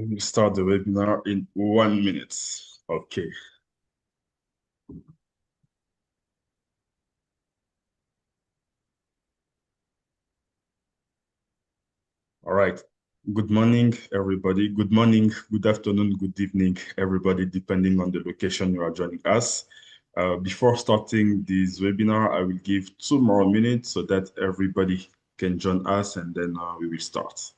We'll start the webinar in 1 minute. Okay. All right. Good morning, everybody. Good morning, good afternoon, good evening, everybody, depending on the location you are joining us. Before starting this webinar, I will give 2 more minutes so that everybody can join us, and then we will start.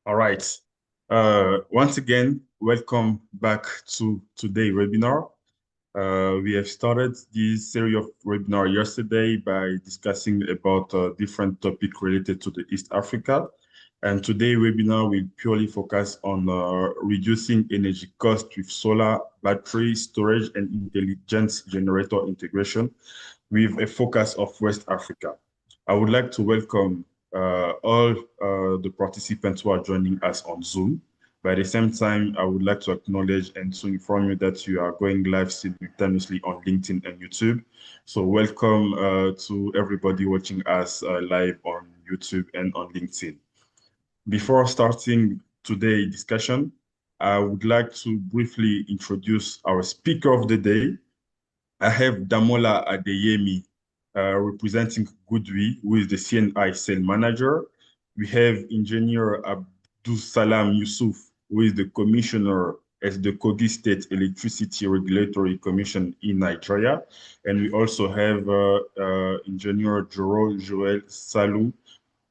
All right. Once again, welcome back to today's webinar. We have started this series of webinar yesterday by discussing about different topics related to the East Africa. And today webinar will purely focus on reducing energy cost with solar, battery storage, and intelligent generator integration with a focus of West Africa. I would like to welcome all the participants who are joining us on Zoom. But at the same time, I would like to acknowledge and to inform you that you are going live simultaneously on LinkedIn and YouTube. So welcome to everybody watching us live on YouTube and on LinkedIn. Before starting today's discussion, I would like to briefly introduce our speaker of the day. I have Damola Adeyemi representing GoodWe, who is the CNI sales manager. We have engineer Abdussalam Yusuf, who is the commissioner at the Kogi State Electricity Regulatory Commission in Nigeria. And we also have engineer Joro Sallau,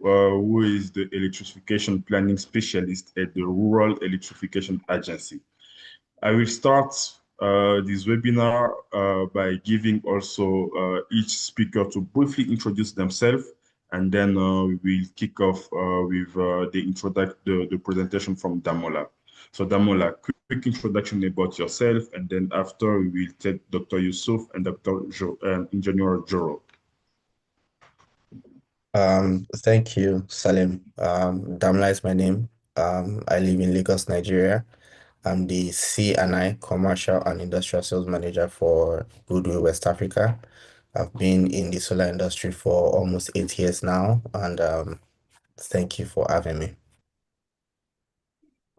who is the electrification planning specialist at the Rural Electrification Agency. I will start this webinar by giving also each speaker to briefly introduce themselves, and then we will kick off with the presentation from Damola. So Damola, quick introduction about yourself, and then after we will take Dr. Yusuf and Engineer Joro. Thank you, Salim. Damola is my name. I live in Lagos, Nigeria. I'm the C&I Commercial and Industrial Sales Manager for GoodWe West Africa. I've been in the solar industry for almost 8 years now, and thank you for having me.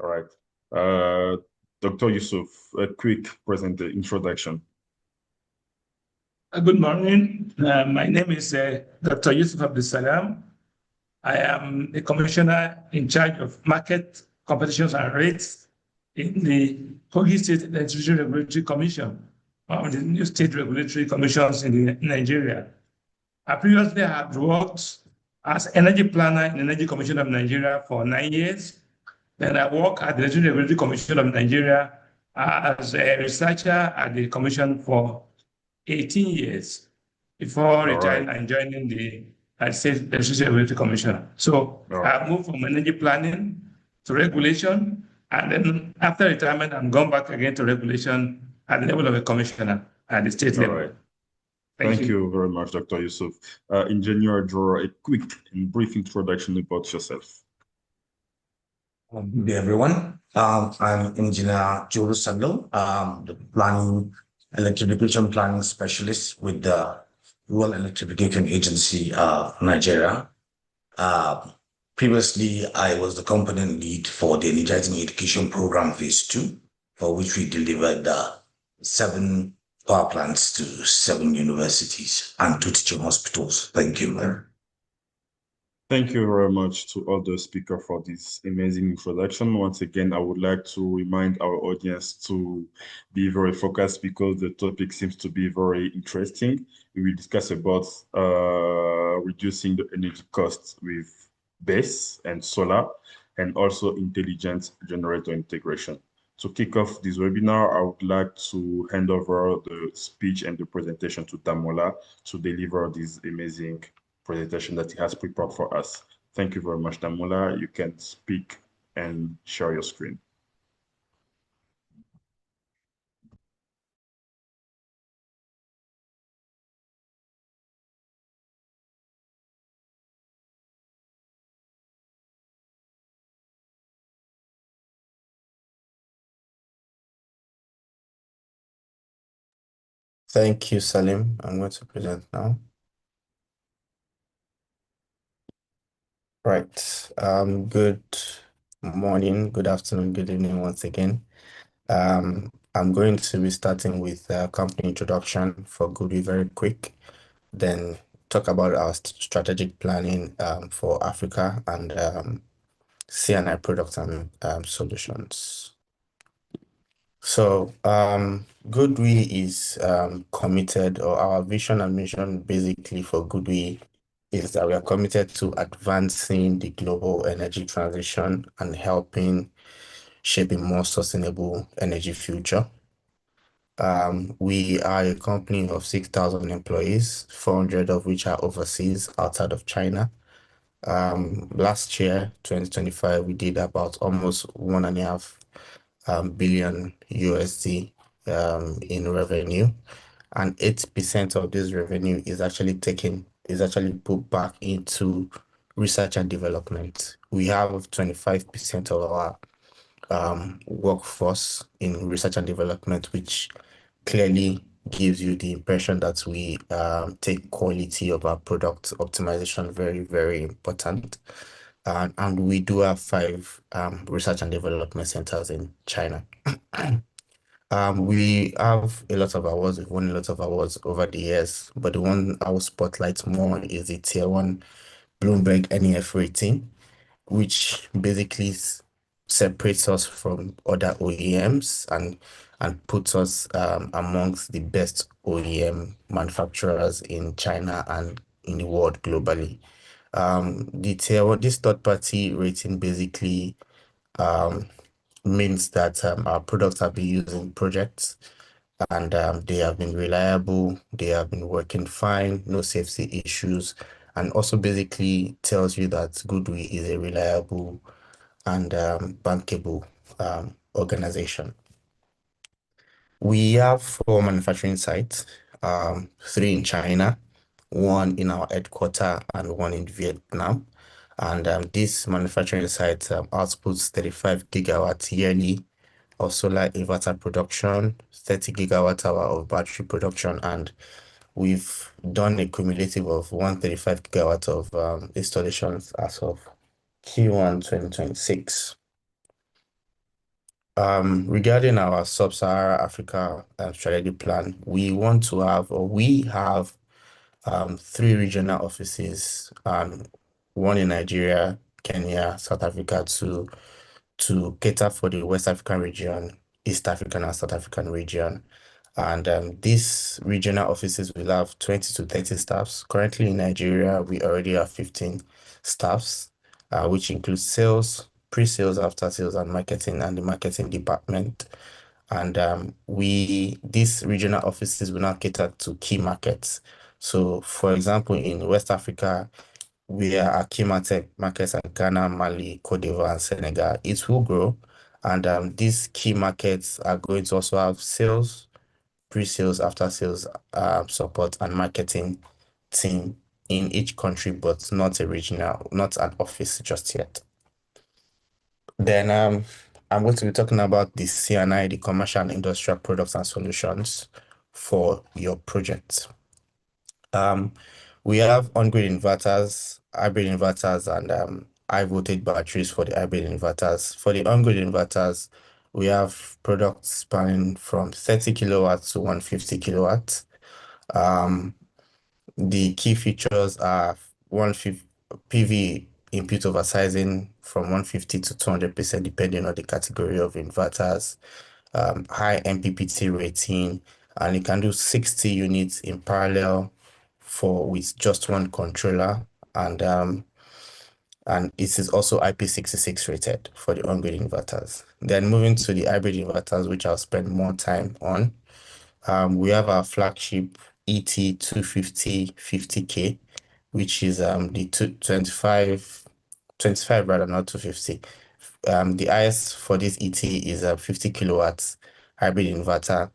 All right. Dr. Yusuf, a quick introduction. Good morning. My name is Dr. Yusuf Abdussalam. I am the commissioner in charge of market competitions and rates in the Kogi State Electricity Regulatory Commission, one of the new state regulatory commissions in Nigeria. I previously have worked as energy planner in the Energy Commission of Nigeria for 9 years. Then I worked at the Electricity Regulatory Commission of Nigeria as a researcher at the commission for 18 years before retiring and joining the State Electricity Regulatory Commission. So I moved from energy planning to regulation, and then after retirement, I'm gone back again to regulation at the level of a commissioner at the state level. Right. Thank you very much, Dr. Yusuf. Engineer Joro, a quick and brief introduction about yourself. Good day, everyone. I'm Engineer Joro Sallau, the electrification planning specialist with the Rural Electrification Agency of Nigeria. Previously, I was the component lead for the Energizing Education Program Phase 2, for which we delivered 7 power plants to 7 universities and 2 teaching hospitals. Thank you. Thank you very much to all the speakers for this amazing introduction. Once again, I would like to remind our audience to be very focused because the topic seems to be very interesting. We will discuss about reducing the energy costs with BESS and solar, and also intelligent generator integration. To kick off this webinar, I would like to hand over the speech and the presentation to Damola to deliver this amazing presentation that he has prepared for us. Thank you very much, Damola. You can speak and share your screen. Thank you, Salim. I'm going to present now. Right. Good morning, good afternoon, good evening once again. I'm going to be starting with a company introduction for GoodWe very quick, then talk about our strategic planning for Africa and C&I products and solutions. So GoodWe is committed, or our vision and mission basically for GoodWe is that we are committed to advancing the global energy transition and helping shape a more sustainable energy future. We are a company of 6,000 employees, 400 of which are overseas outside of China. Last year, 2025, we did about almost 1.5 billion USD in revenue, and 8% of this revenue is actually put back into research and development. We have 25% of our workforce in research and development, which clearly gives you the impression that we take quality of our product optimization very, very important. And we do have 5 research and development centers in China. We have a lot of awards. We've won a lot of awards over the years, but the one I will spotlight more is the Tier 1 Bloomberg NEF rating, which basically separates us from other OEMs and puts us amongst the best OEM manufacturers in China and in the world globally. This third-party rating basically means that our products have been used in projects and they have been reliable, they have been working fine, no safety issues, and also basically tells you that GoodWe is a reliable and bankable organization. We have 4 manufacturing sites, 3 in China, 1 in our headquarters, and 1 in Vietnam. And this manufacturing site outputs 35 gigawatts yearly of solar inverter production, 30 gigawatt hour of battery production, and we've done a cumulative of 135 gigawatts of installations as of Q1 2026. Regarding our Sub-Saharan Africa strategy plan, we have 3 regional offices, 1 in Nigeria, Kenya, South Africa, to cater for the West African region, East African and South African region. And these regional offices will have 20 to 30 staffs. Currently in Nigeria, we already have 15 staffs, which includes sales, pre-sales, after sales, and marketing, and the marketing department. And these regional offices will now cater to key markets. So, for example, in West Africa, our key markets are Ghana, Mali, Cote d'Ivoire, and Senegal. It will grow, and these key markets are going to also have sales, pre-sales, after-sales support, and marketing team in each country, but not an office just yet. Then I'm going to be talking about the C&I, the commercial and industrial products and solutions for your project. We have on-grid inverters, hybrid inverters, and high voltage batteries for the hybrid inverters. For the on-grid inverters, we have products spanning from 30 kilowatts to 150 kilowatts. The key features are 150 PV input oversizing from 150 to 200% depending on the category of inverters, high MPPT rating, and it can do 60 units in parallel with just 1 controller, and and it is also IP66 rated for the on-grid inverters. Then moving to the hybrid inverters, which I'll spend more time on. We have our flagship ET250 50K, which is the 25 rather, not 250. The highest for this ET is a 50 kilowatts hybrid inverter,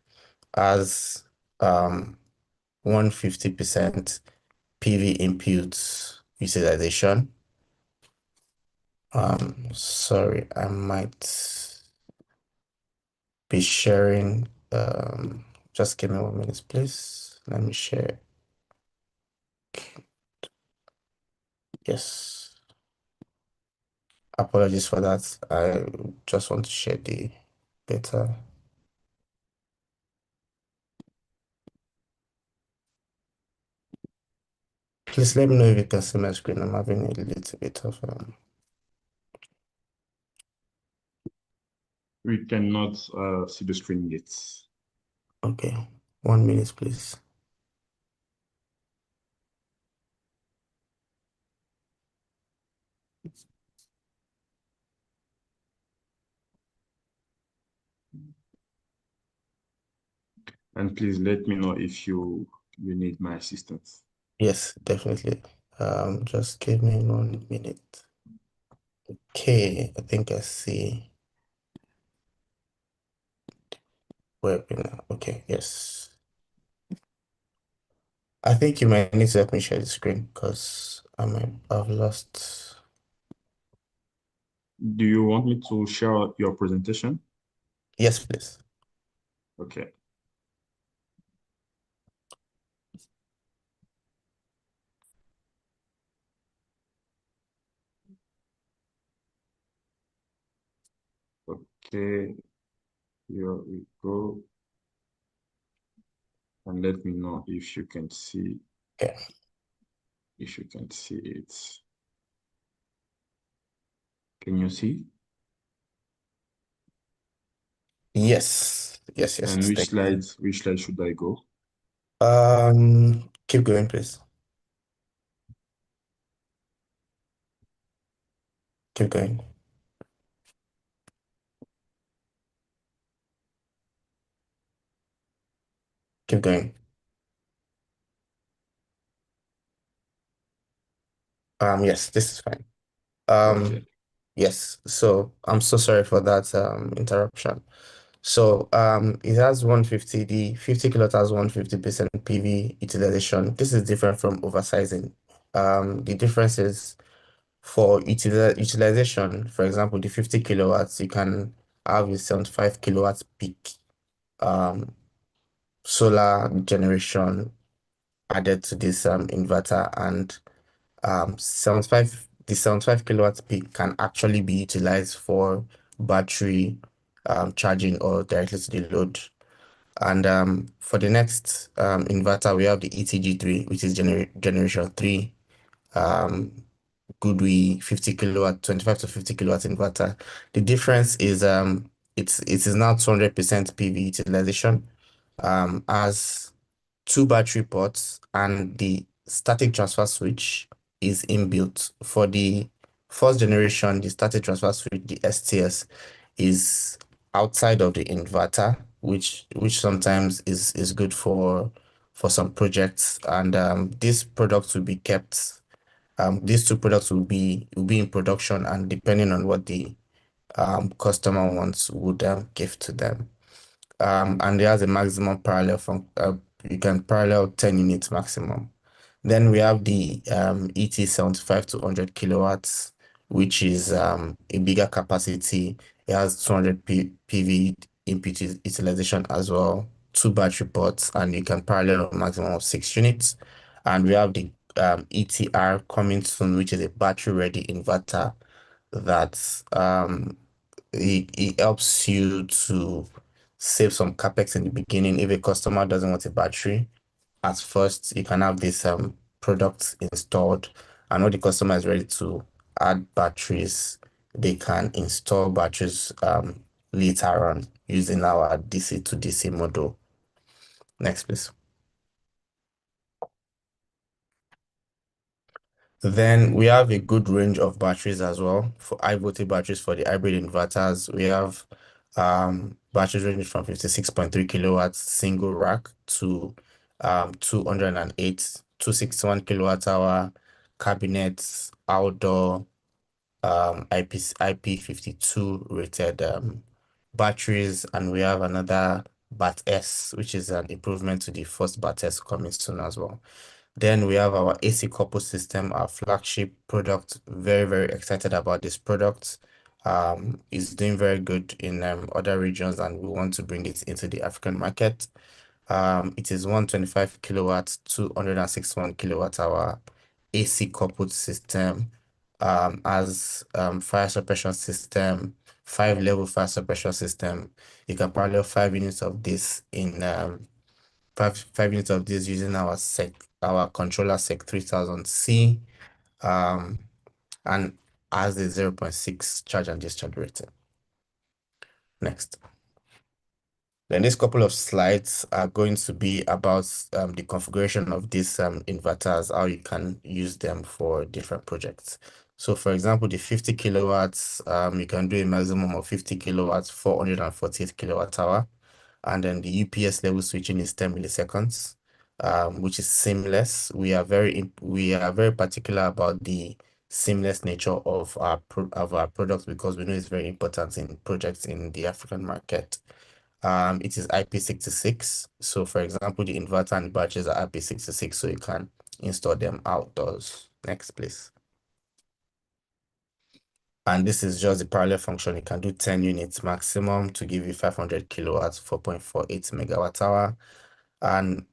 has 150% PV input utilization. Sorry, I might be sharing. Just give me 1 minute, please. Let me share. Yes. Apologies for that. I just want to share the data. Please let me know if you can see my screen. I'm having a little bit of We cannot see the screen yet. Okay, 1 minute, please. And please let me know if you need my assistance. Yes, definitely. Just give me 1 minute. Okay, I think I see webinar. Okay, yes. I think you might need to help me share the screen because I've lost. Do you want me to share your presentation? Yes, please. Okay. Okay, here we go. And let me know if you can see. Okay. If you can see it. Can you see? Yes. Yes, yes. And which Thank slide should I go? you. Keep going, please. Keep going. Keep going. Yes, this is fine. Okay. Yes, so I'm so sorry for that interruption. So it has 150, the 50 kilowatt has 150% PV utilization. This is different from oversizing. The difference is for utilization, for example, the 50 kilowatts, you can have a 75 kilowatts peak solar generation added to this inverter, and 75 kilowatts peak can actually be utilized for battery charging or directly to the load. And for the next inverter, we have the ETG3, which is generation 3, GoodWe 50 kilowatt, 25 to 50 kilowatt inverter. The difference is it is now 200% PV utilization, as two battery ports, and the static transfer switch is inbuilt. For the first generation, the static transfer switch, the STS, is outside of the inverter, which sometimes is good for some projects. And these products will be kept. These two products will be in production, and depending on what the customer wants, would give to them. And it has a maximum parallel from you can parallel 10 units maximum. Then we have the ET75 to 100 kilowatts, which is a bigger capacity. It has 200 PV input utilization as well, two battery ports, and you can parallel a maximum of 6 units. And we have the ETR coming soon, which is a battery-ready inverter that it helps you to save some capex in the beginning. If a customer doesn't want a battery at first, you can have this product installed, and when the customer is ready to add batteries, they can install batteries later on using our DC to DC model. Next, please. Then we have a good range of batteries as well. For high voltage batteries for the hybrid inverters, we have batteries ranging from 56.3 kilowatts single rack to 208, 261 kilowatt hour cabinets, outdoor IP52 rated batteries, and we have another BAT S, which is an improvement to the first BAT S coming soon as well. Then we have our AC couple system, our flagship product. Very, very excited about this product. It's doing very good in other regions, and we want to bring it into the African market. It is 125 kilowatts, 261 kilowatt hour AC coupled system, as fire suppression system, 5-level fire suppression system. You can parallel 5 units of this in five units of this using our controller sec 3000C, and has a 0.6 charge and discharge rating. Next. The next couple of slides are going to be about the configuration of these inverters, how you can use them for different projects. So for example, the 50 kilowatts, you can do a maximum of 50 kilowatts, 448 kilowatt hour. And then the UPS level switching is 10 milliseconds, which is seamless. We are very particular about the seamless nature of our products, because we know it's very important in projects in the African market. It is IP66. So for example, the inverter and batteries are IP66, so you can install them outdoors. Next, please. And this is just the parallel function. You can do 10 units maximum to give you 500 kilowatts, 4.48 megawatt hour. And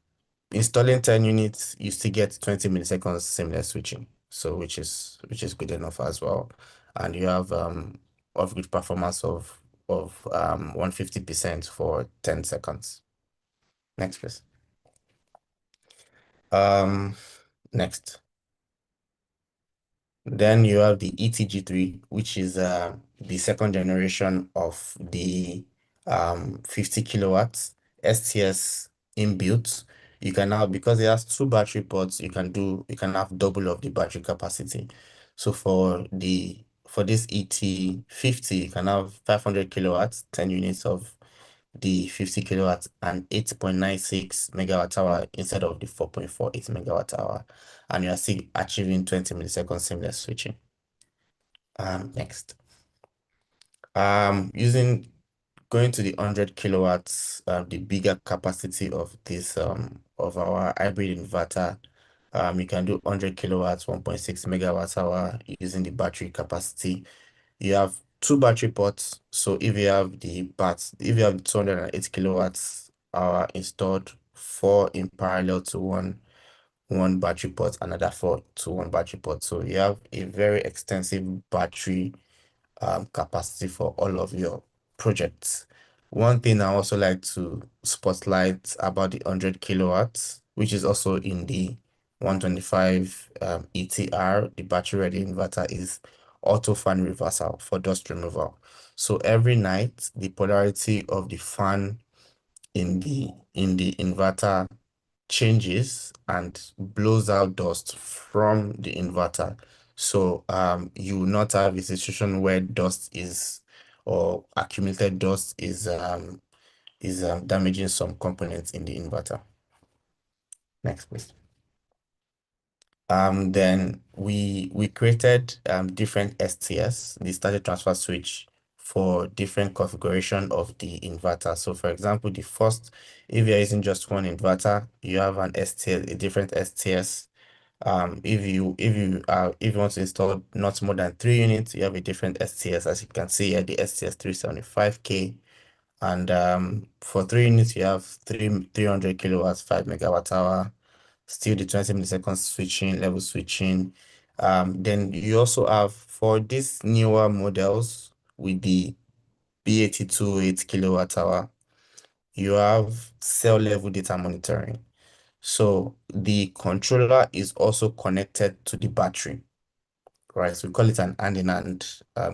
installing 10 units, you still get 20 milliseconds seamless switching. So which is good enough as well. And you have off-grid performance of 150% for 10 seconds. Next, please. Next. Then you have the ETG3, which is the second generation of the 50 kilowatts STS inbuilt. You can now, because it has 2 battery ports, you can have double of the battery capacity. So for this ET50, you can have 500 kilowatts, 10 units of the 50 kilowatts and 8.96 megawatt hour instead of the 4.48 megawatt hour, and you are still achieving 20 milliseconds seamless switching. Next. Going to the 100 kilowatts, the bigger capacity of this of our hybrid inverter. You can do 100 kilowatts, 1.6 megawatt hour using the battery capacity. You have 2 battery ports. So if you have the 208 kilowatts hour installed, 4 in parallel to one battery port, another 4 to one battery port. So you have a very extensive battery capacity for all of your projects. One thing I also like to spotlight about the 100 kilowatts, which is also in the 125 ETR, the battery ready inverter, is auto fan reversal for dust removal. So every night, the polarity of the fan in the inverter changes and blows out dust from the inverter. So you will not have a situation where dust is, or accumulated dust is damaging some components in the inverter. Next, please. Then we created different STS, the static transfer switch, for different configuration of the inverter. So for example, the first, if you're using just one inverter, you have an STS, a different STS. If you want to install not more than 3 units, you have a different STS. As you can see here, the STS 375K. And for 3 units, you have 300 kilowatts, 5 megawatt hour, still the 20 milliseconds switching, level switching. Then you also have, for these newer models with the B8208 kilowatt hour, you have cell level data monitoring. So the controller is also connected to the battery, right? So we call it an hand-in-hand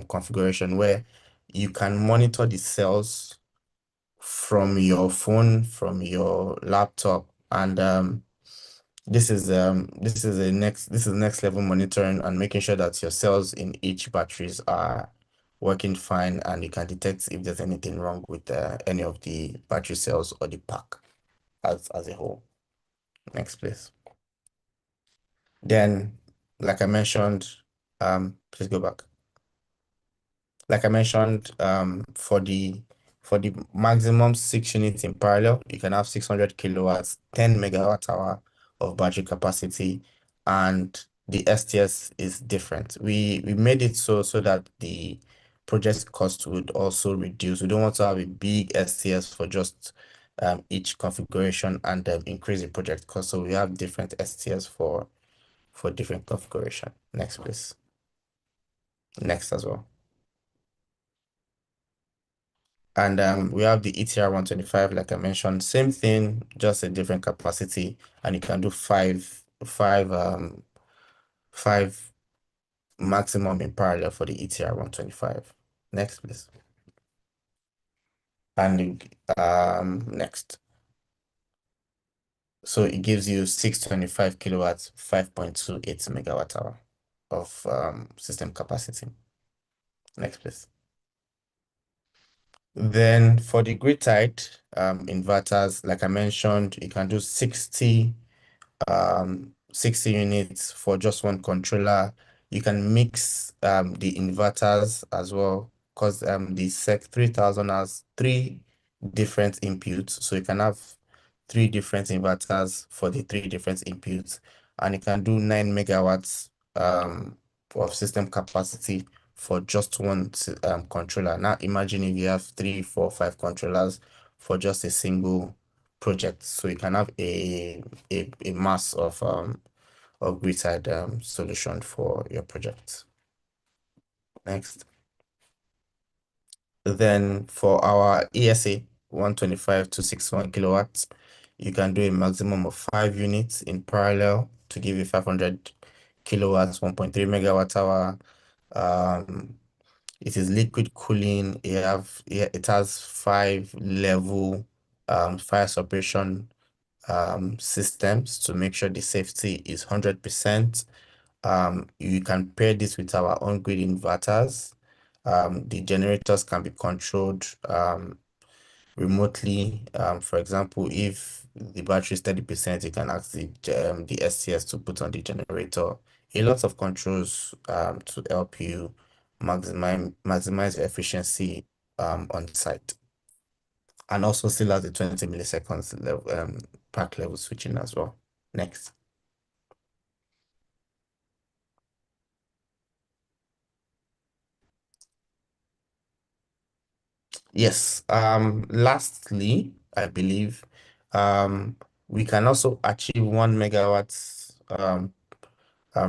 configuration, where you can monitor the cells from your phone, from your laptop, and this is next level monitoring and making sure that your cells in each batteries are working fine, and you can detect if there's anything wrong with any of the battery cells or the pack as a whole. Next, please. Then, like I mentioned, please go back. Like I mentioned, for the maximum 6 units in parallel, you can have 600 kilowatts, 10 megawatt hour of battery capacity, and the STS is different. We made it so that the project cost would also reduce. We don't want to have a big STS for just each configuration and increase the project cost. So we have different STS for different configuration. Next, please. Next as well. And we have the ETR 125, like I mentioned, same thing, just a different capacity, and you can do five maximum in parallel for the ETR 125. Next, please. And next. So it gives you 625 kilowatts, 5.28 megawatt hour of system capacity. Next, please. Then for the grid tied inverters, like I mentioned, you can do 60 units for just one controller. You can mix the inverters as well, because the SEC 3000 has 3 different inputs. So you can have 3 different inverters for the 3 different inputs, and you can do 9 megawatts of system capacity for just one controller. Now imagine if you have 3, 4, 5 controllers for just a single project. So you can have a mass of grid-side solution for your project. Next. Then for our ESA 125 to 61 kilowatts, you can do a maximum of 5 units in parallel to give you 500 kilowatts, 1.3 megawatt hour. It is liquid cooling. It has 5 level fire suppression systems to make sure the safety is 100%. You can pair this with our on-grid inverters. The generators can be controlled remotely. For example, if the battery is 30%, you can ask the STS to put on the generator. A lot of controls to help you maximize your efficiency on site. And also still has the 20 milliseconds level, pack level switching as well. Next. Yes. Lastly, I believe we can also achieve 1 megawatt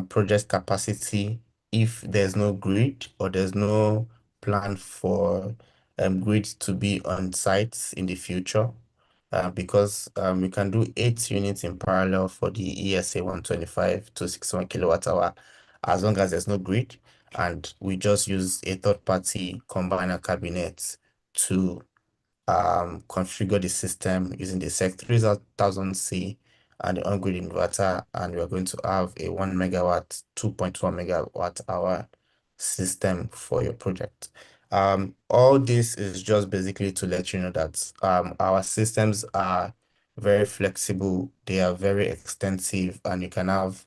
project capacity if there's no grid or there's no plan for grid to be on site in the future. Because we can do 8 units in parallel for the ESA 125 to 61 kilowatt hour as long as there's no grid, and we just use a third-party combiner cabinet to configure the system using the SEC 3000C and the on-grid inverter, and we're going to have a 1 megawatt, 2.1 megawatt hour system for your project. All this is just basically to let you know that our systems are very flexible, they are very extensive, and you can have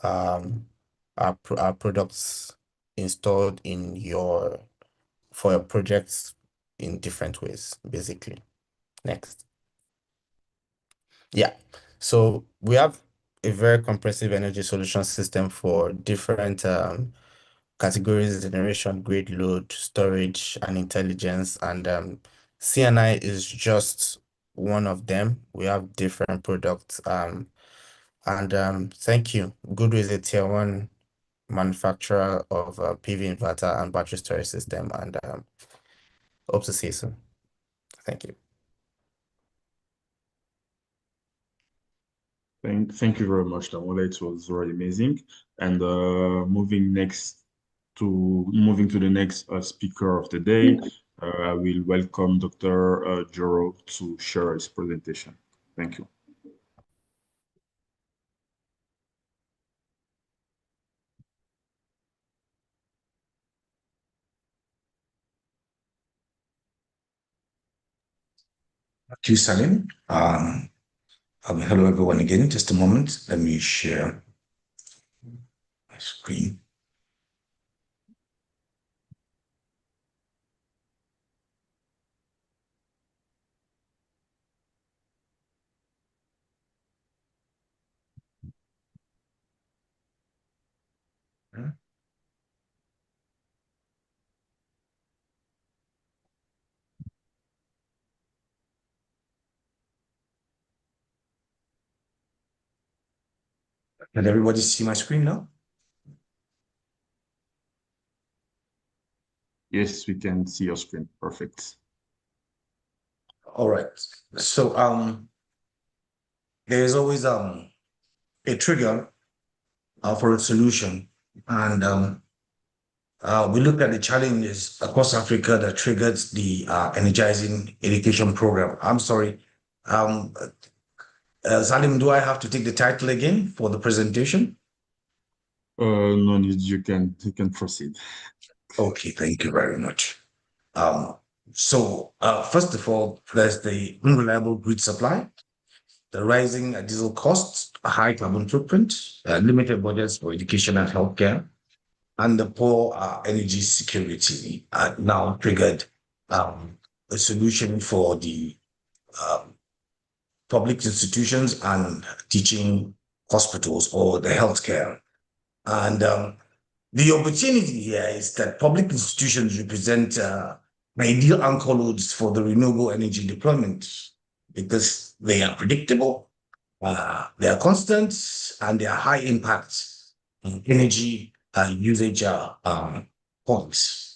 our products installed for your projects in different ways, basically. Next. Yeah. So we have a very comprehensive energy solution system for different categories: generation, grid load, storage, and intelligence. And CNI is just one of them. We have different products. And thank you. GoodWe is a tier 1 manufacturer of PV inverter and battery storage system, and hope to see you soon. Thank you. Thank you very much, Damola. It was very amazing. And moving to the next speaker of the day, I will welcome Dr. Joro to share his presentation. Thank you. Thank you, Salim. Hello, everyone again. Just a moment. Let me share my screen. Can everybody see my screen now? Yes, we can see your screen. Perfect. All right. So there is always a trigger for a solution, and we looked at the challenges across Africa that triggered the energizing education program. I'm sorry, um, Salim, do I have to take the title again for the presentation? No need. You can proceed. Okay, thank you very much. Um, First of all, there's the unreliable grid supply, the rising diesel costs, a high carbon footprint, limited budgets for education and healthcare, and the poor energy security now triggered a solution for the um, public institutions and teaching hospitals or the healthcare. And the opportunity here is that public institutions represent ideal anchor loads for the renewable energy deployment because they are predictable, they are constant, and they are high impact energy usage points.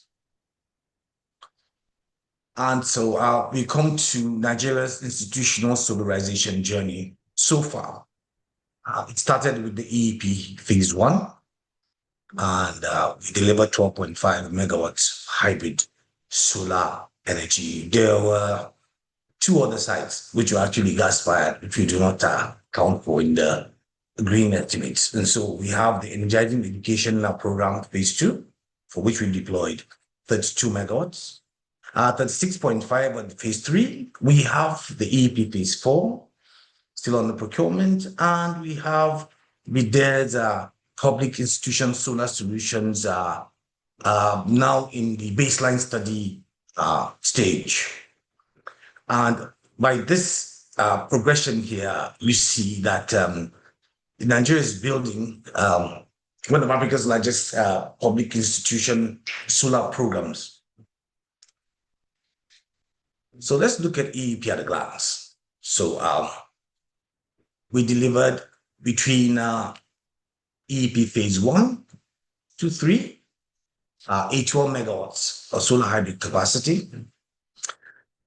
And so we come to Nigeria's institutional solarization journey so far. It started with the EEP phase one, and we delivered 12.5 megawatts hybrid solar energy. There were two other sites which were actually gas fired, if you do not count for in the green estimates. And so we have the energizing education program phase two, for which we deployed 32 megawatts. 36.5 on phase three. We have the EEP phase four, still on the procurement, and we have BIDE's public institution solar solutions now in the baseline study stage. And by this progression here, we see that Nigeria is building one of Africa's largest public institution solar programs. So let's look at EEP at a glance. So we delivered between EEP phase 1 to 3, 81 megawatts of solar hybrid capacity.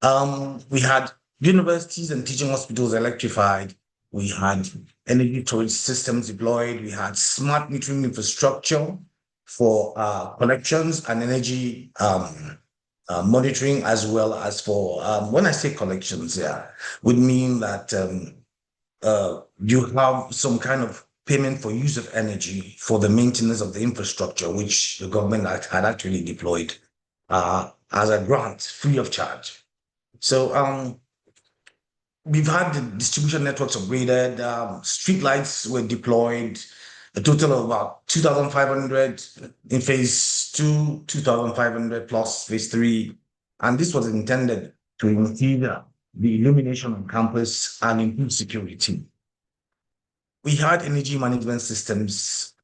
We had universities and teaching hospitals electrified. We had energy storage systems deployed. We had smart metering infrastructure for collections and energy monitoring, as well as for, when I say collections, would mean that you have some kind of payment for use of energy for the maintenance of the infrastructure, which the government had actually deployed as a grant, free of charge. So we've had the distribution networks upgraded, street lights were deployed, a total of about 2,500 in phase two, 2,500 plus phase three. And this was intended to improve the illumination on campus and improve security. We had energy management systems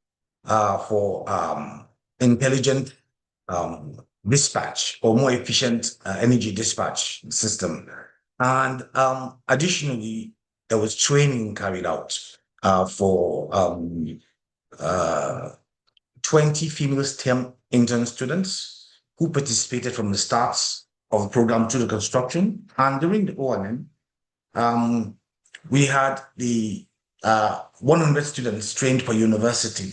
for intelligent dispatch or more efficient energy dispatch system. And additionally, there was training carried out for 20 female STEM intern students who participated from the start of the program to the construction. And during the O&M, we had the 100 students trained per university.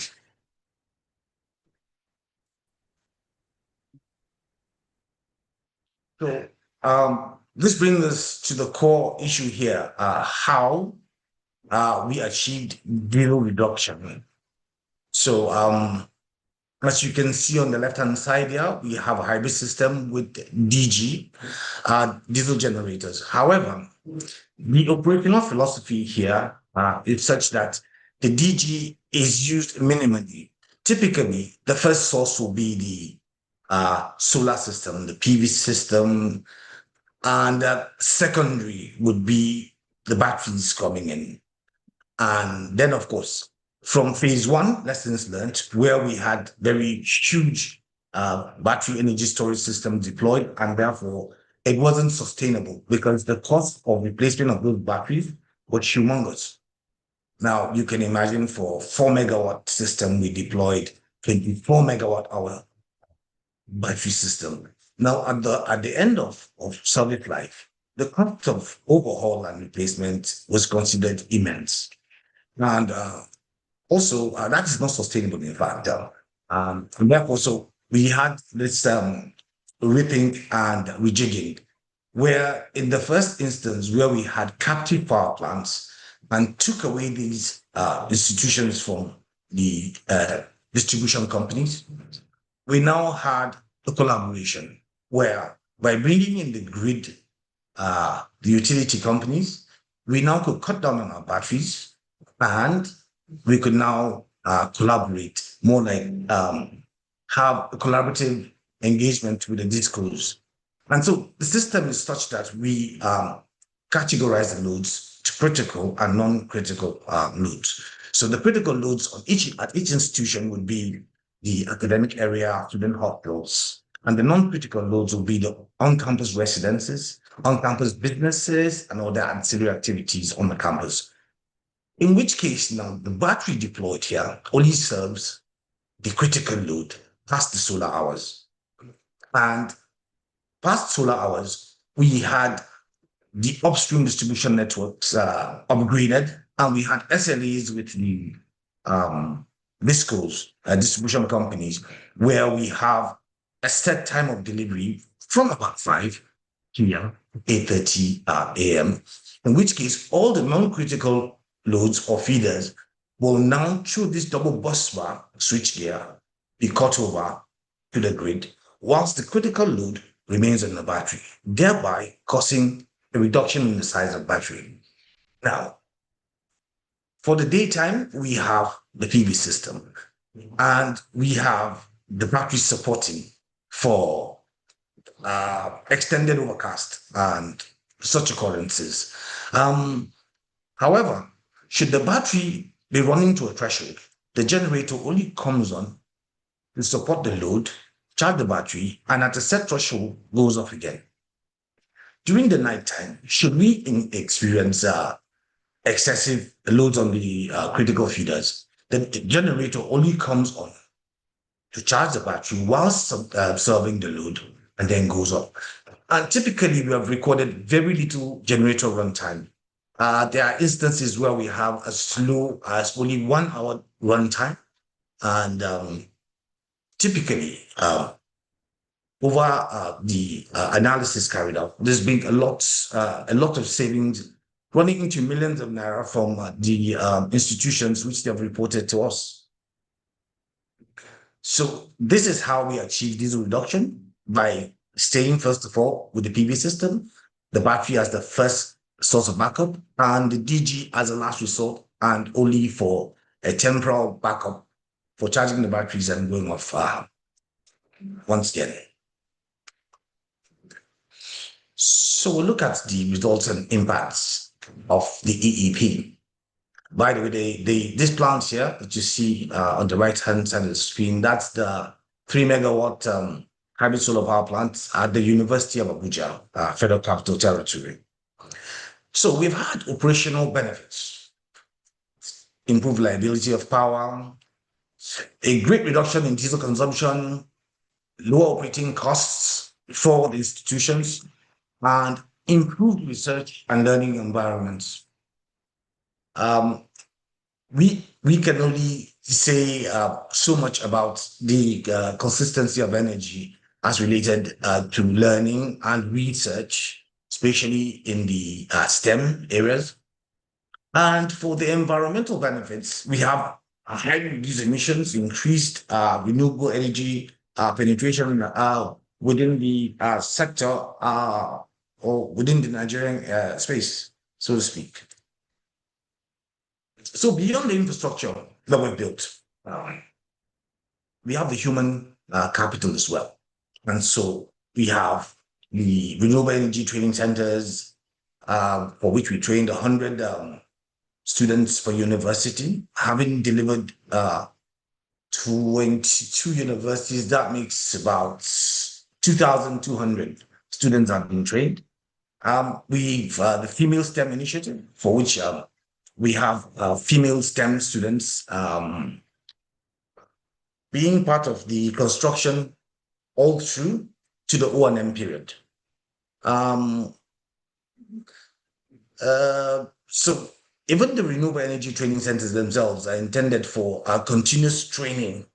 So this brings us to the core issue here, how we achieved zero reduction. So as you can see on the left-hand side here, we have a hybrid system with DG. diesel generators. However, the operational philosophy here is such that the DG is used minimally. Typically, the first source will be the solar system, the PV system, and secondary would be the batteries coming in. And then, of course, from phase one, lessons learned, where we had very huge battery energy storage system deployed, and therefore it wasn't sustainable because the cost of replacement of those batteries was humongous. Now you can imagine for 4 megawatt system, we deployed 24 megawatt hour battery system. Now at the end of service life, the cost of overhaul and replacement was considered immense. And also, that is not sustainable, in fact. And therefore, so we had this rethink and rejigging, where in the first instance, where we had captive power plants and took away these institutions from the distribution companies, we now had a collaboration where by bringing in the grid, the utility companies, we now could cut down on our batteries and we could now collaborate more like have a collaborative engagement with the discos. And so the system is such that we categorize the loads to critical and non-critical loads. So the critical loads at each institution would be the academic area, student hospitals, and the non-critical loads will be the on-campus residences, on-campus businesses, and all the ancillary activities on the campus. In which case now the battery deployed here only serves the critical load past the solar hours. And past solar hours, we had the upstream distribution networks upgraded, and we had SLAs with the VISCOs, distribution companies, where we have a set time of delivery from about 5 p.m., 8:30 a.m., in which case all the non-critical loads or feeders will now, through this double bus bar switchgear, be cut over to the grid, whilst the critical load remains on the battery, thereby causing a reduction in the size of battery. Now, for the daytime, we have the PV system, and we have the battery supporting for extended overcast and such occurrences. However, should the battery be running to a threshold, the generator only comes on to support the load, charge the battery, and at a set threshold goes off again. During the nighttime, should we experience excessive loads on the critical feeders, then the generator only comes on to charge the battery whilst serving the load and then goes off. And typically, we have recorded very little generator runtime. There are instances where we have as slow as only 1 hour runtime, and typically, over the analysis carried out, there's been a lot of savings running into millions of naira from the institutions which they have reported to us. So this is how we achieve diesel reduction, by staying, first of all, with the PV system, the battery as the first source of backup, and the DG as a last resort, and only for a temporal backup for charging the batteries and going off once again. So we'll look at the results and impacts of the EEP. By the way, this plant here that you see on the right-hand side of the screen, that's the 3 megawatt hybrid solar power plant at the University of Abuja, Federal Capital Territory. So we've had operational benefits, improved reliability of power, a great reduction in diesel consumption, lower operating costs for the institutions, and improved research and learning environments. We can only say so much about the consistency of energy as related to learning and research, especially in the STEM areas. And for the environmental benefits, we have highly reduced emissions, increased renewable energy penetration within the sector, or within the Nigerian space, so to speak. So beyond the infrastructure that we've built, we have the human capital as well. And so we have the renewable energy training centers, for which we trained 100 students per university, having delivered 22 universities. That makes about 2,200 students have been trained. We've the Female STEM Initiative, for which we have female STEM students being part of the construction all through to the O&M period. So even the renewable energy training centers themselves are intended for continuous training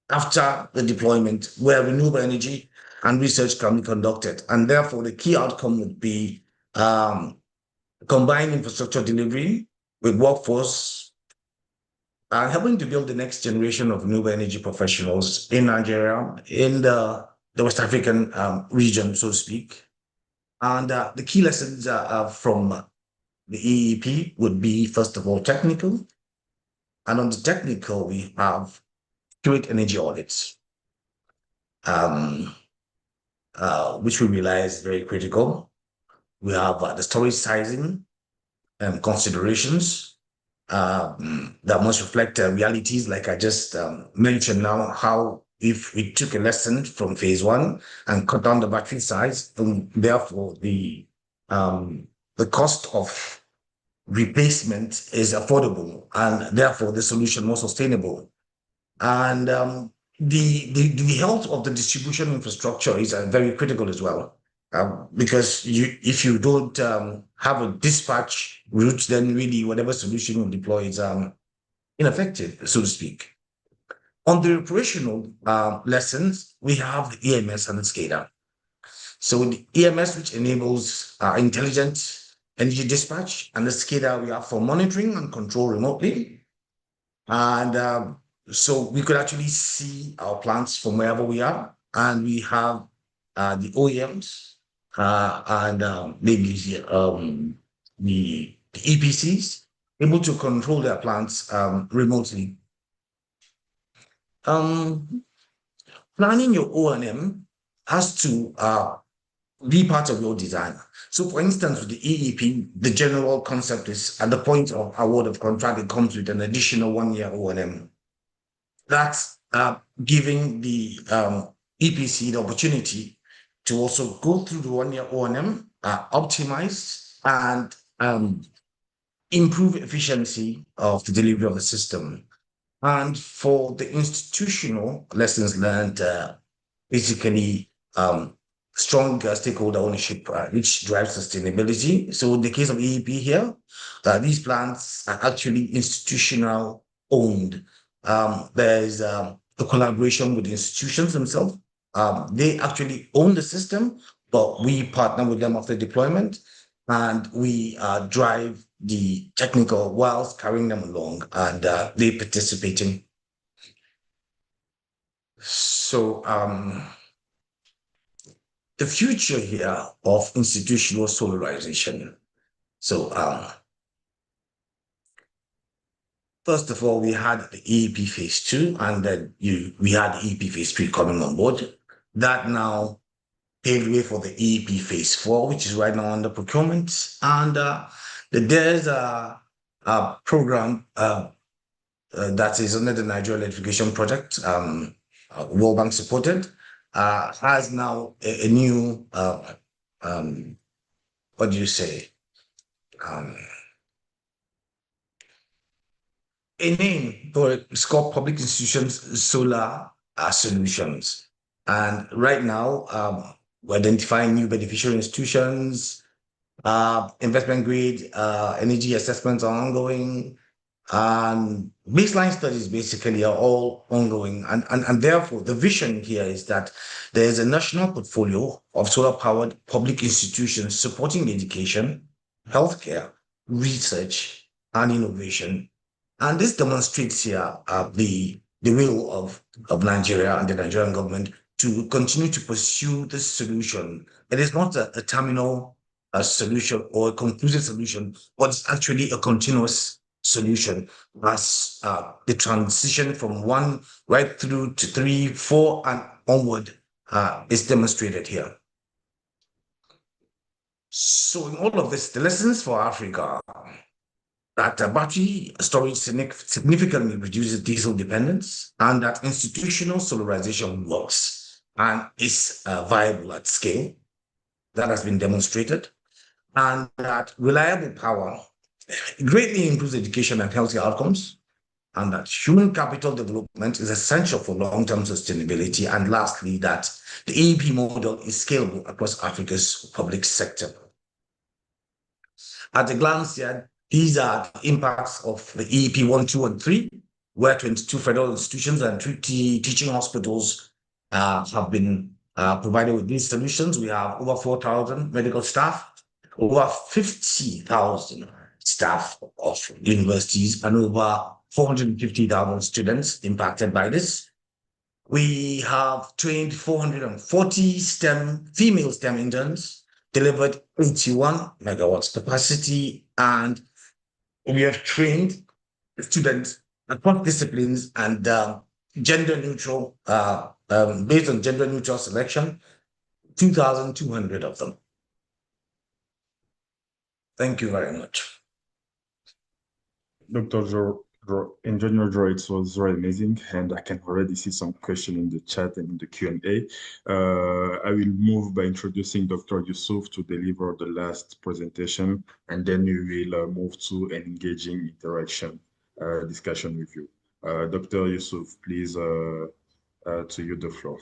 after the deployment, where renewable energy and research can be conducted. And therefore, the key outcome would be combined infrastructure delivery with workforce, helping to build the next generation of renewable energy professionals in Nigeria, in the West African region, so to speak. And the key lessons from the EEP would be, first of all, technical. And on the technical, we have accurate energy audits, which we realize is very critical. We have the storage sizing considerations that must reflect realities, like I just mentioned now, how if we took a lesson from phase one and cut down the battery size, and therefore the cost of replacement is affordable, and therefore the solution more sustainable. And the health of the distribution infrastructure is very critical as well, because if you don't have a dispatch route, then really whatever solution you deploy is ineffective, so to speak. On the operational lessons, we have the EMS and the SCADA. So the EMS, which enables intelligent energy dispatch, and the SCADA we have for monitoring and control remotely. And so we could actually see our plants from wherever we are. And we have the OEMs and maybe the EPCs able to control their plants remotely. Planning your O&M has to be part of your design. So for instance, with the EEP, the general concept is at the point of award of contract, it comes with an additional 1 year O&M. That's giving the EPC the opportunity to also go through the 1 year O&M, optimize and improve efficiency of the delivery of the system. And for the institutional lessons learned, basically strong stakeholder ownership, which drives sustainability. So in the case of EEP here, these plants are actually institutional owned. There's a collaboration with the institutions themselves. They actually own the system, but we partner with them after deployment, and we drive the technical whilst carrying them along, and they participating. So the future here of institutional solarization. So first of all, we had the EEP phase 2, and then we had the EEP phase 3 coming on board. That now paved way for the EEP phase 4, which is right now under procurement. And there's a program that is under the Nigeria Electrification project, World Bank supported, has now a new, what do you say? A name for it. It's called Public Institutions Solar Solutions. And right now, we're identifying new beneficiary institutions, investment grade energy assessments are ongoing, and baseline studies basically are all ongoing. And therefore, the vision here is that there is a national portfolio of solar-powered public institutions supporting education, healthcare, research, and innovation. And this demonstrates here the will of Nigeria and the Nigerian government to continue to pursue this solution. It is not a terminal a solution or a conclusive solution, but it's actually a continuous solution as the transition from 1 right through to 3, 4, and onward is demonstrated here. So in all of this, the lessons for Africa that battery storage significantly reduces diesel dependence, and that institutional solarization works and is viable at scale. That has been demonstrated. And that reliable power greatly improves education and healthy outcomes, and that human capital development is essential for long-term sustainability. And lastly, that the AEP model is scalable across Africa's public sector. At a glance here, these are the impacts of the EEP 1, 2, and 3, where 22 federal institutions and 20 teaching hospitals have been provided with these solutions. We have over 4,000 medical staff, over 50,000 staff of universities, and over 450,000 students impacted by this. We have trained 440 female STEM interns, delivered 81 megawatts capacity, and we have trained students across disciplines and gender neutral, based on gender neutral selection, 2,200 of them. Thank you very much. Dr. Joro, Engineer Joro, it was very amazing, and I can already see some questions in the chat and in the Q&A. I will move by introducing Dr. Yusuf to deliver the last presentation, and then we will move to an engaging interaction discussion with you. Dr. Yusuf, please, to you the floor.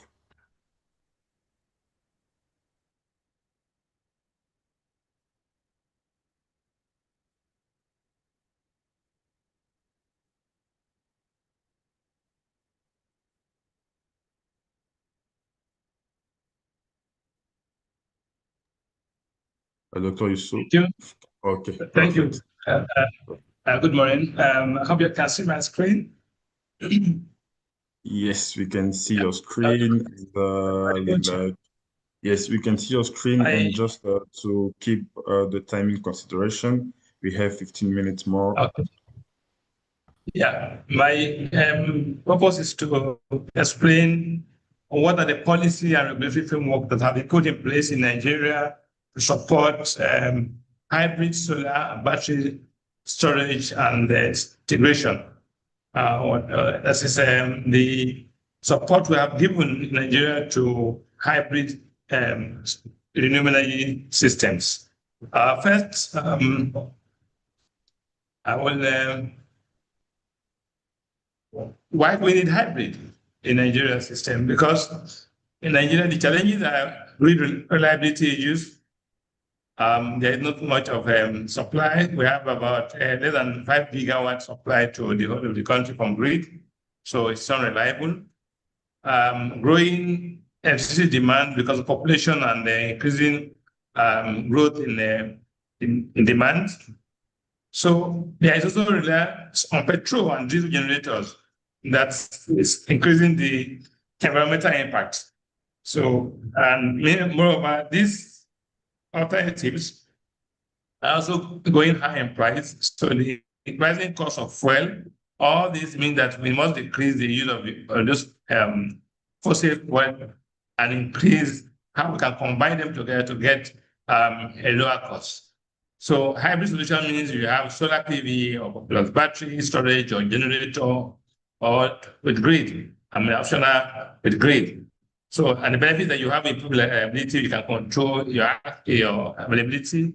Dr. Yusuf. Thank you. Okay. Thank perfect. you. Good morning. I hope you can see my screen. Yes, we can see your screen. Yes, we can see your screen. And just to keep the time in consideration, we have 15 minutes more. Okay. Yeah, my purpose is to explain what are the policy and regulatory framework that have been put in place in Nigeria to support hybrid solar battery storage and integration. This is the support we have given in Nigeria to hybrid renewable energy systems. First, I will why do we need hybrid in Nigeria system? Because in Nigeria, the challenges are grid reliability issues. There is not much of supply. We have about less than 5 gigawatts supply to the whole of the country from grid, so it's unreliable. Growing electricity demand because of population and the increasing growth in demand. So there is also reliance on petrol and diesel generators that is increasing the environmental impact. So, and moreover, these alternatives are also going high in price. So the rising cost of fuel, all this means that we must decrease the use of those fossil fuel and increase how we can combine them together to get a lower cost. So hybrid solution means you have solar PV or plus battery storage or generator or with grid. Optional with grid. So, and the benefit that you have improved reliability, you can control your availability,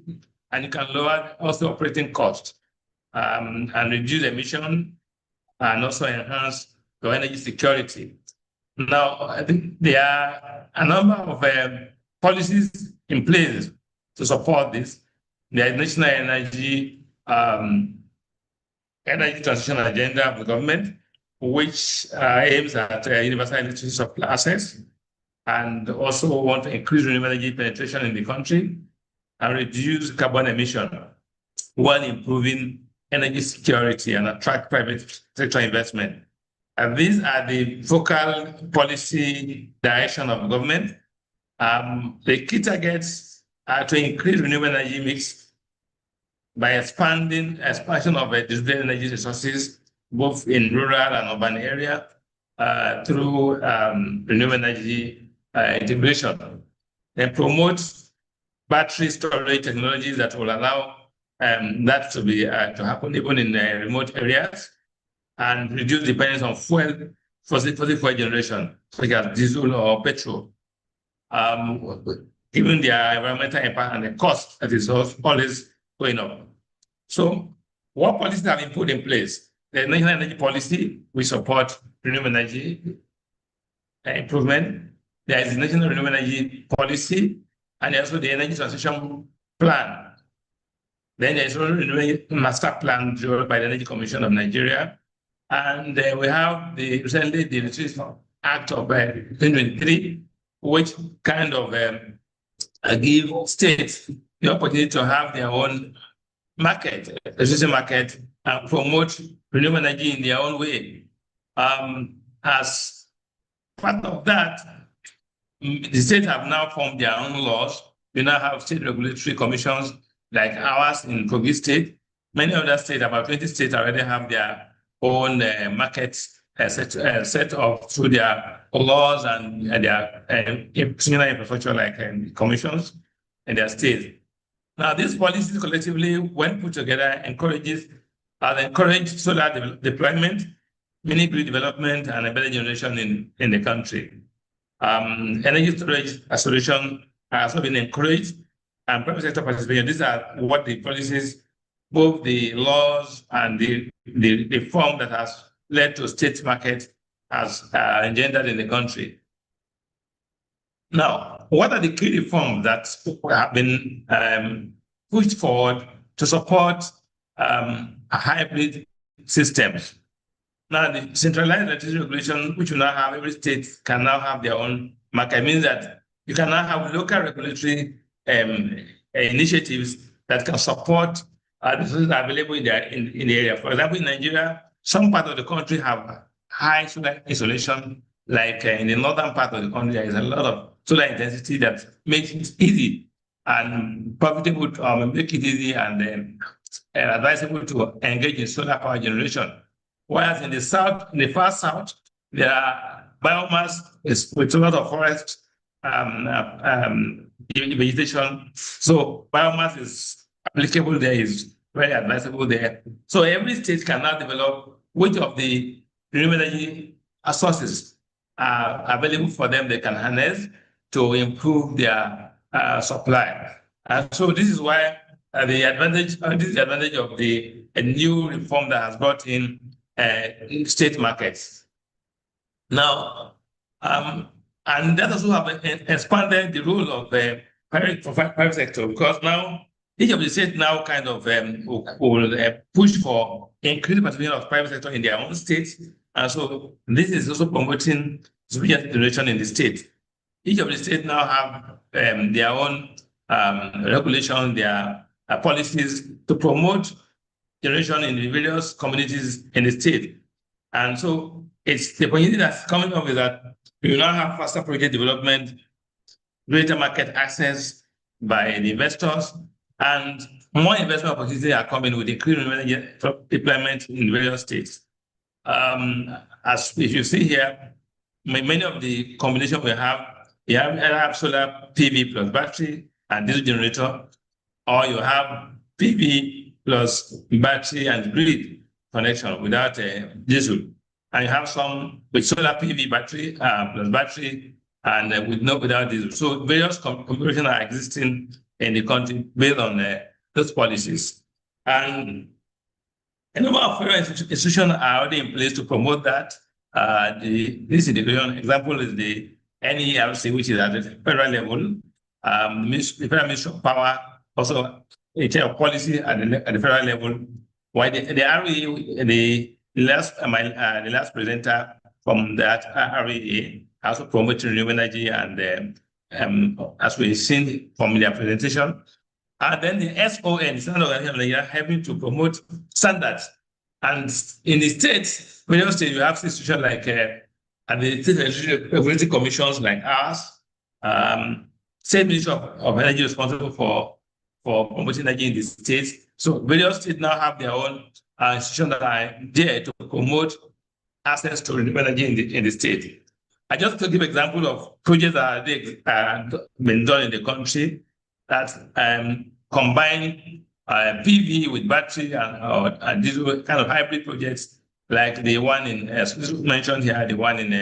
and you can lower also operating costs and reduce emission and also enhance your energy security. Now, I think there are a number of policies in place to support this. There is national energy transition agenda of the government, which aims at universal electricity supply access, and also want to increase renewable energy penetration in the country and reduce carbon emission while improving energy security and attract private sector investment. And these are the focal policy direction of government. The key targets to increase renewable energy mix by expansion of distributed energy resources, both in rural and urban area, through renewable energy integration. Then promote battery storage technologies that will allow that to happen even in remote areas, and reduce dependence on fossil fuel generation, such as diesel or petrol, given their environmental impact and the cost that is always going up. So, what policies have been put in place? The national energy policy, we support renewable energy improvement. There is the national renewable energy policy, and also the energy transition plan. Then there is also the renewable master plan developed by the Energy Commission of Nigeria. And we have recently the Electrification Act of 2023, which kind of give states the opportunity to have their own market, electricity market, and promote renewable energy in their own way. As part of that, the states have now formed their own laws. We now have state regulatory commissions like ours in Kogi State. Many other states, about 20 states, already have their own markets set up through their laws and their similar infrastructure like commissions in their states. Now, these policies collectively, when put together, encourage solar deployment, mini grid development, and embedded generation in the country. Energy storage solution has also been encouraged, and private sector participation. These are what the policies, both the laws and the reform that has led to state market has engendered in the country. Now, what are the key reforms that have been pushed forward to support hybrid systems? Now, the centralized electricity regulation, which we now have, every state can now have their own market. It means that you can now have local regulatory initiatives that can support the resources available in the area. For example, in Nigeria, some part of the country have high solar insolation, like in the northern part of the country, there is a lot of solar intensity that makes it easy and profitable to make it easy and advisable to engage in solar power generation. Whereas in the south, in the far south, there are biomass with a lot of forest vegetation. So biomass is applicable there, is very advisable there. So every state can now develop which of the renewable energy sources are available for them they can harness to improve their supply. And so this is why the advantage of the new reform that has brought in state markets. Now, and that also have expanded the role of the private sector, because now each of the states now kind of will push for increased participation of private sector in their own states. And so this is also promoting generation in the state. Each of the states now have their own regulation, their policies to promote generation in the various communities in the state. And so it's the opportunity that's coming up is that we now have faster project development, greater market access by the investors, and more investment opportunities are coming with increased energy deployment in various states. As if you see here, many of the combinations we have either solar PV plus battery and diesel generator, or you have PV plus battery and grid connection without diesel. And you have some with solar PV battery plus battery and without diesel. So various configurations are existing in the country based on those policies. And a number of federal institutions are already in place to promote that. This integration example is the NERC, which is at the federal level. The Federal Ministry of Power also a chair of policy at the federal level. While the REA, the last presenter from that REA also promoting renewable energy, and as we've seen from their presentation. And then the SON, Standard Organization of Nigeria, helping to promote standards. And in the states, various states, you have institutions like the state regulatory commissions like ours, state ministry of energy responsible for promoting energy in the states. So various states now have their own institutions that are there to promote access to renewable energy in the state. I just to give example of projects that are been done in the country that combine PV with battery and these kind of hybrid projects, like the one in, as mentioned here, the one in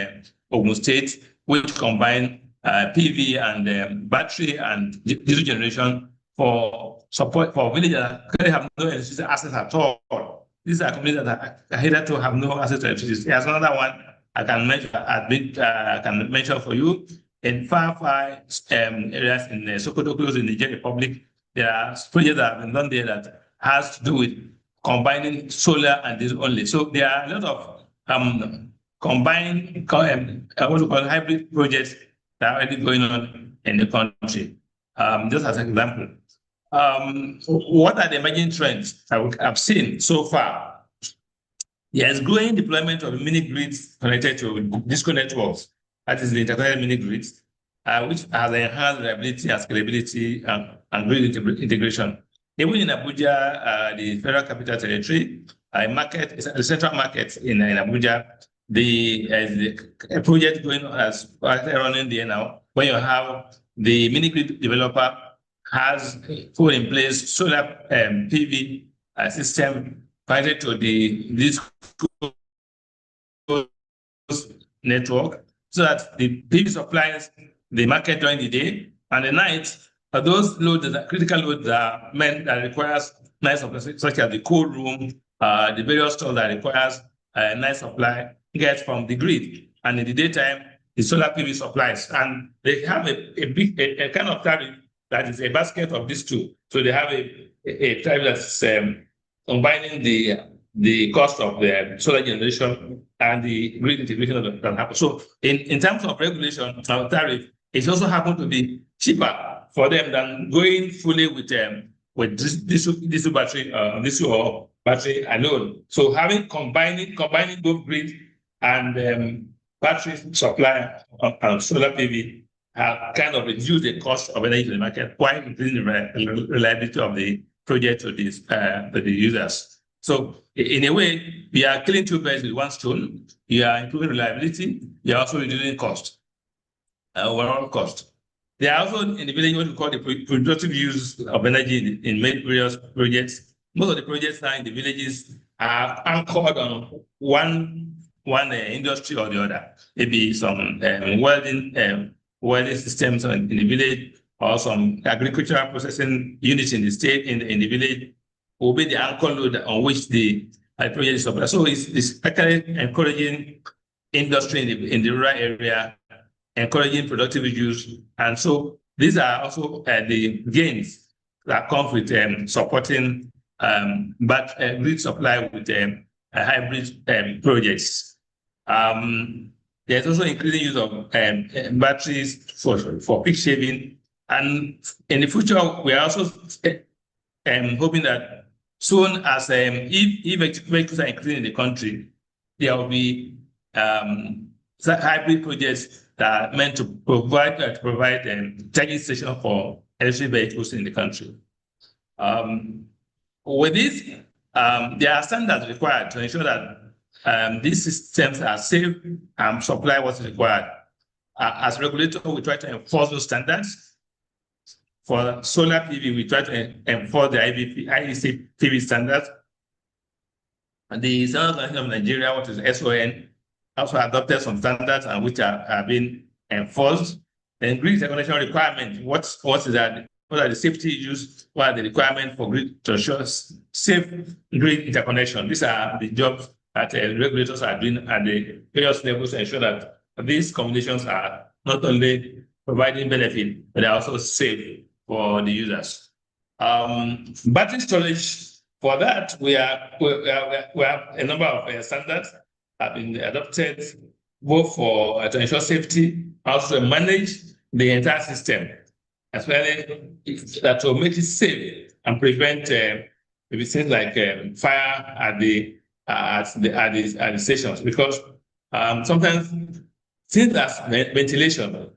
Ogun State, which combine PV and battery and diesel generation for support for villages that currently have no electricity access at all. These are communities that are hitherto have no access to electricity. There's another one I can mention for you. In far areas in Sokoto, close in the Niger Republic, there are projects that have been done there that has to do with combining solar and diesel only. So there are a lot of combined, what we call hybrid projects that are already going on in the country. Just as an example. What are the emerging trends I've seen so far? There is growing deployment of mini grids connected to disco networks. That is the interconnected mini grids, which has enhanced reliability and scalability and grid integration. Even in Abuja, the Federal Capital Territory, a central market in Abuja, a project going on as running there now, where you have the mini grid developer has put in place solar PV system connected to this network, so that the PV supplies the market during the day, and the night those loads, critical loads that requires night supply, such as the cold room, the various stores that requires night supply, gets from the grid, and in the daytime the solar PV supplies, and they have a kind of tariff that is a basket of these two. So they have a tariff that's combining the cost of the solar generation and the grid integration that happens. So in terms of regulation of tariff, it also happened to be cheaper for them than going fully with diesel battery, diesel or battery alone. So combining both grid and battery supply and solar PV have kind of reduced the cost of energy to the market while increasing the reliability of the project to the users. So in a way, we are killing two birds with one stone. You are improving reliability. You are also reducing cost, overall cost. There are also in the village what we call the productive use of energy in many various projects. Most of the projects now in the villages are anchored on one industry or the other. Maybe some welding systems in the village, or some agricultural processing units in the state, in the village, will be the anchor load on which the project is supplied. So it's actually encouraging industry in the rural area, encouraging productive use. And so these are also the gains that come with supporting grid supply with hybrid projects. There's also increasing use of batteries for peak shaving. And in the future, we are also hoping that soon as if vehicles are increasing in the country, there will be hybrid projects that are meant to provide charging stations for electric vehicles in the country. With this, there are standards required to ensure that these systems are safe and supply what's required. As a regulator, we try to enforce those standards. For solar PV, we try to enforce the IEC PV standards. And the Central Organization of Nigeria, which is SON, also adopted some standards and which are being enforced. Then grid interconnection requirement, what is that? What are the safety issues? What are the requirements for grid to ensure safe grid interconnection? These are the jobs that regulators are doing at the various levels to ensure that these combinations are not only providing benefit, but are also safe for the users. Battery storage, for that, we have a number of standards have been adopted both for to ensure safety, also to manage the entire system, especially to make it safe and prevent maybe things like fire at the stations, because sometimes things like ventilation,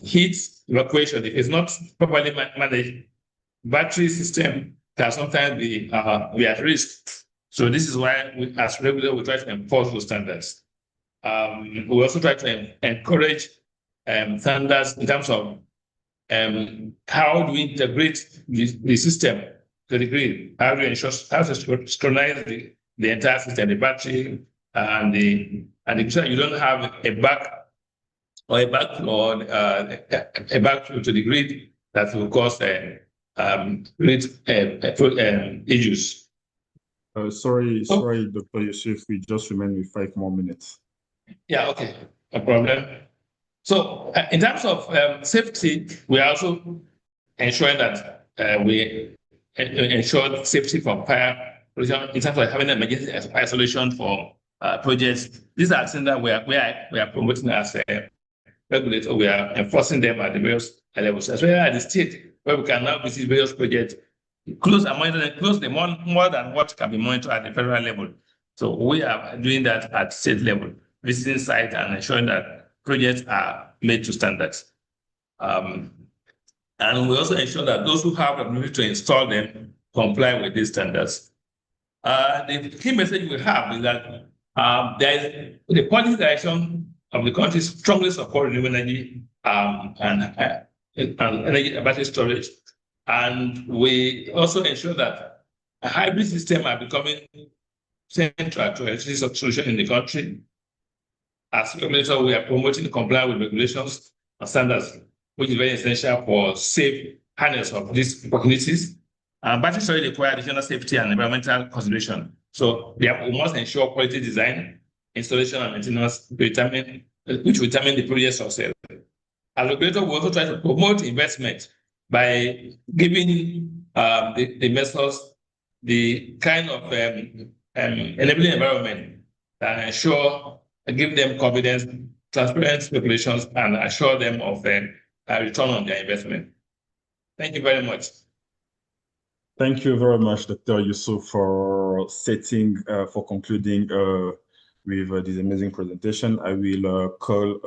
heat, evacuation, if it's not properly managed, battery system can sometimes be at risk. So this is why we, as regulator, we try to enforce those standards. We also try to encourage standards in terms of how do we integrate the system to the grid? How do we ensure how to synchronize the entire system, the battery and the you don't have a back or a backflow to the grid that will cause grid issues. Sorry, Dr. Yusuf, we just remain with 5 more minutes. Yeah, okay, no problem. So in terms of safety, we are also ensuring that we ensure safety from fire, in terms of having emergency fire solution for projects. These are things that we are promoting as a regulator. We are enforcing them at the various levels, as well as at the state, where we can now visit various projects, close and monitor close the more than what can be monitored at the federal level. So we are doing that at state level, visiting sites and ensuring that projects are made to standards. And we also ensure that those who have the ability to install them comply with these standards. The key message we have is that there is the policy direction of the country strongly support renewable energy and energy battery storage. And we also ensure that a hybrid system are becoming central to electricity solution in the country. As regulator, we are promoting compliance with regulations and standards, which is very essential for safe harness of these opportunities. Battery storage requires additional safety and environmental consideration. So we must ensure quality design, installation, and maintenance which will determine the project success. As regulator, we also try to promote investment by giving the investors the kind of enabling environment that ensure give them confidence, transparent regulations, and assure them of a return on their investment. Thank you very much. Thank you very much, Dr. Yusuf, for concluding with this amazing presentation. I will call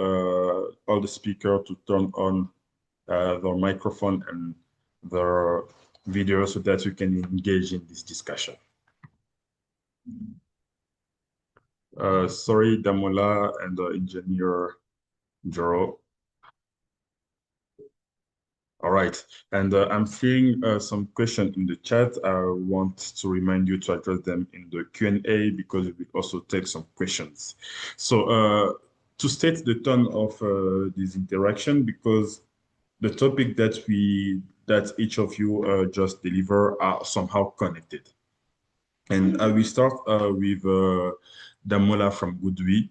all the speakers to turn on their microphone and their video so that we can engage in this discussion. Sorry, Damola and engineer Joro. All right, and I'm seeing some questions in the chat. I want to remind you to address them in the Q&A because we will also take some questions. So to state the tone of this interaction, because the topic that each of you just deliver are somehow connected. And I will start with Damola from GoodWe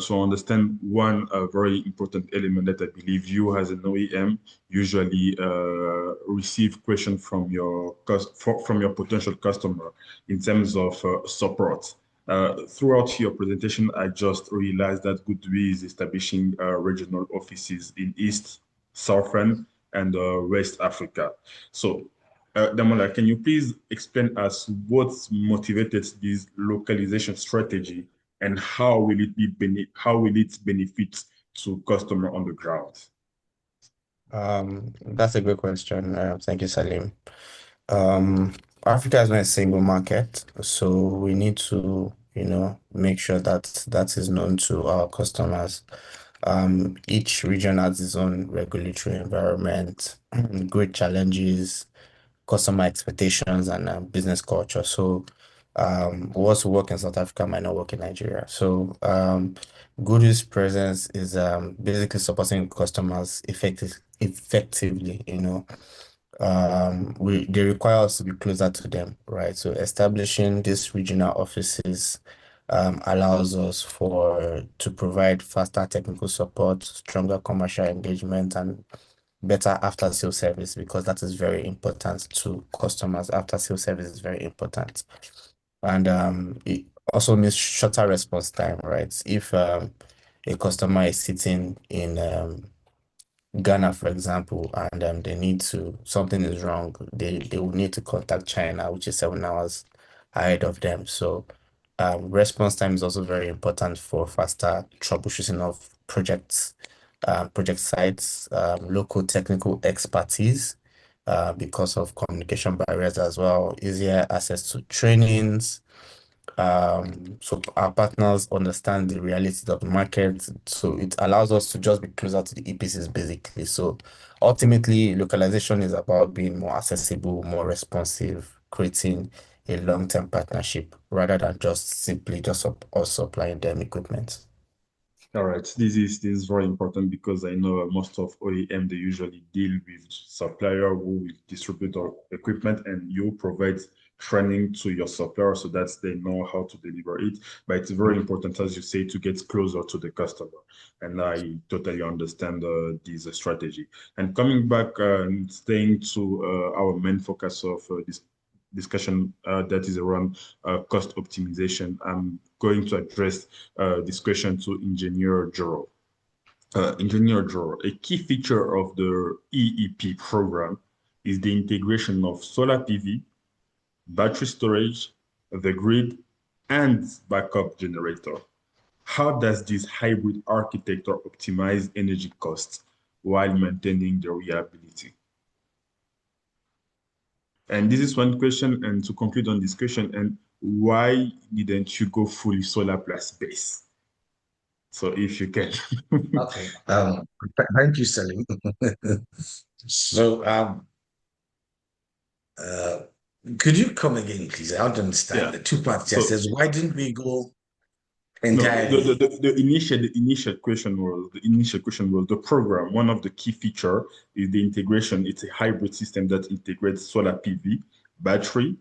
to understand one very important element that I believe you as an OEM usually receive questions from your potential customer in terms of support. Throughout your presentation, I just realized that GoodWe is establishing regional offices in East, Southern, and West Africa. So Damola, can you please explain us what motivated this localization strategy and how will it benefit to customer on the ground? That's a good question. Thank you, Salim. Africa is not a single market, so we need to, make sure that that is known to our customers. Each region has its own regulatory environment, great challenges, customer expectations, and business culture. So what's work in South Africa might not work in Nigeria. So GoodWe's presence is basically supporting customers effectively, they require us to be closer to them, right? So establishing these regional offices allows us to provide faster technical support, stronger commercial engagement, and better after-sale service, because that is very important to customers. After-sale service is very important. And it also means shorter response time, right? If a customer is sitting in Ghana, for example, and they need something is wrong, they will need to contact China, which is 7 hours ahead of them. So response time is also very important for faster troubleshooting of projects project sites, local technical expertise, because of communication barriers as well, easier access to trainings. So our partners understand the realities of the market. So it allows us to just be closer to the EPCs basically. So ultimately, localization is about being more accessible, more responsive, creating a long-term partnership rather than just simply just us supplying them equipment. All right, this is very important because I know most of OEM they usually deal with supplier who will distribute our equipment, and you provide training to your supplier so that they know how to deliver it. But it's very important, as you say, to get closer to the customer, and I totally understand this strategy. And coming back and staying to our main focus of this discussion that is around cost optimization, I'm going to address this question to Engineer Joro. Engineer Joro, a key feature of the EEP program is the integration of solar PV, battery storage, the grid, and backup generator. How does this hybrid architecture optimize energy costs while maintaining the reliability? And this is one question, and to conclude on this question, and why didn't you go fully solar plus base? So if you can. Okay. Thank you, Salim. So, uh, could you come again, please? I don't understand Yeah. the two parts. It So says, why didn't we go no, entirely? the initial question was the program. One of the key feature is the integration. It's a hybrid system that integrates solar PV, battery,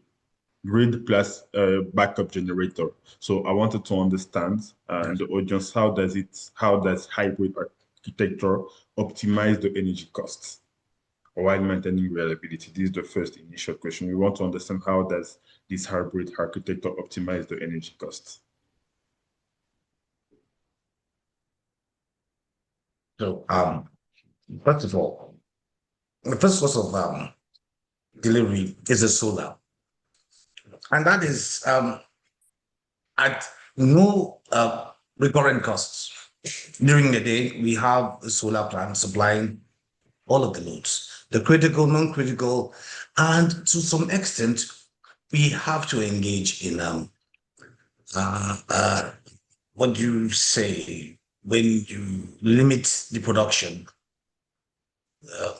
grid plus backup generator. So I wanted to understand and the audience, how does hybrid architecture optimize the energy costs while maintaining reliability? This is the first initial question. We want to understand how does this hybrid architecture optimize the energy costs. So, first of all, the first source of delivery is a solar, and that is at no recurrent costs. During the day, we have a solar plant supplying all of the loads, the critical, non-critical, and to some extent, we have to engage in uh, uh, what do you say when you limit the production. Uh,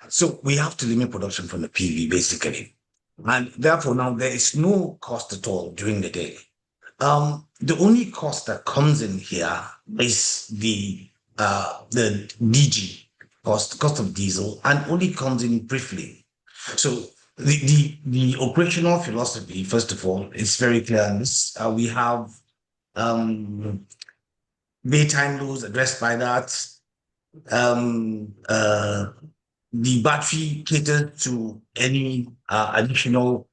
so we have to limit production from the PV basically, and therefore now there is no cost at all during the day. The only cost that comes in here is the DG cost of diesel, and only comes in briefly. So the operational philosophy, first of all, is very clear. And this, we have um, daytime loads addressed by that. Um, uh, the battery catered to any additional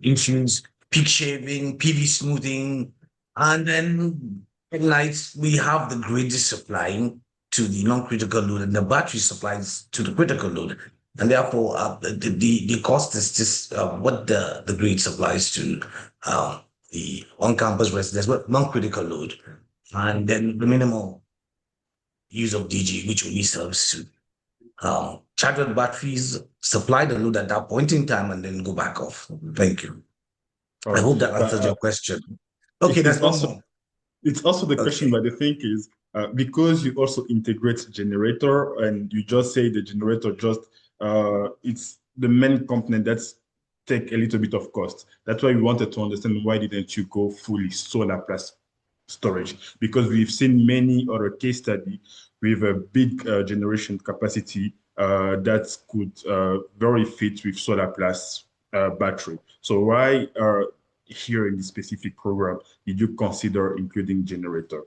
issues, peak shaving, PV smoothing, and then at night we have the grid supplying to the non-critical load and the battery supplies to the critical load. And therefore, the cost is just what the grid supplies to the on-campus residents, but non-critical load. And then the minimal use of DG, which only serves to charge the batteries, supply the load at that point in time, and then go back off. Thank you. All I right. hope that But answers your question. Okay, it there's is one also more. it's also the question, Okay. but the thing is, because you also integrate generator and you just say the generator just it's the main component that's take a little bit of cost. That's why we wanted to understand why didn't you go fully solar plus storage? Because we've seen many other case study with a big generation capacity that could very fit with solar plus battery. So why here in this specific program did you consider including generator?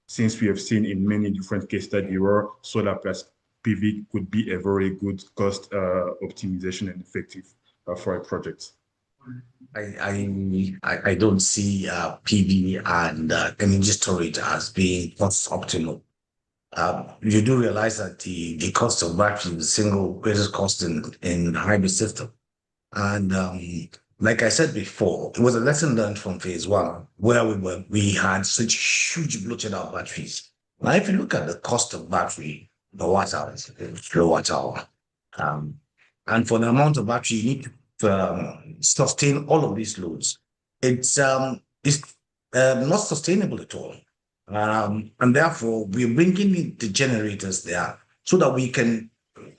Since we have seen in many different case studies where solar plus PV could be a very good cost optimization and effective for a project. I don't see PV and energy storage as being cost optimal. You do realize that the cost of battery is the single greatest cost in hybrid system. And like I said before, it was a lesson learned from phase one, where we had such huge bloated out batteries. Now, if you look at the cost of battery per watt hour, kilowatt hour, and for the amount of battery you need to sustain all of these loads, it's not sustainable at all. And therefore, we're bringing in the generators there so that we can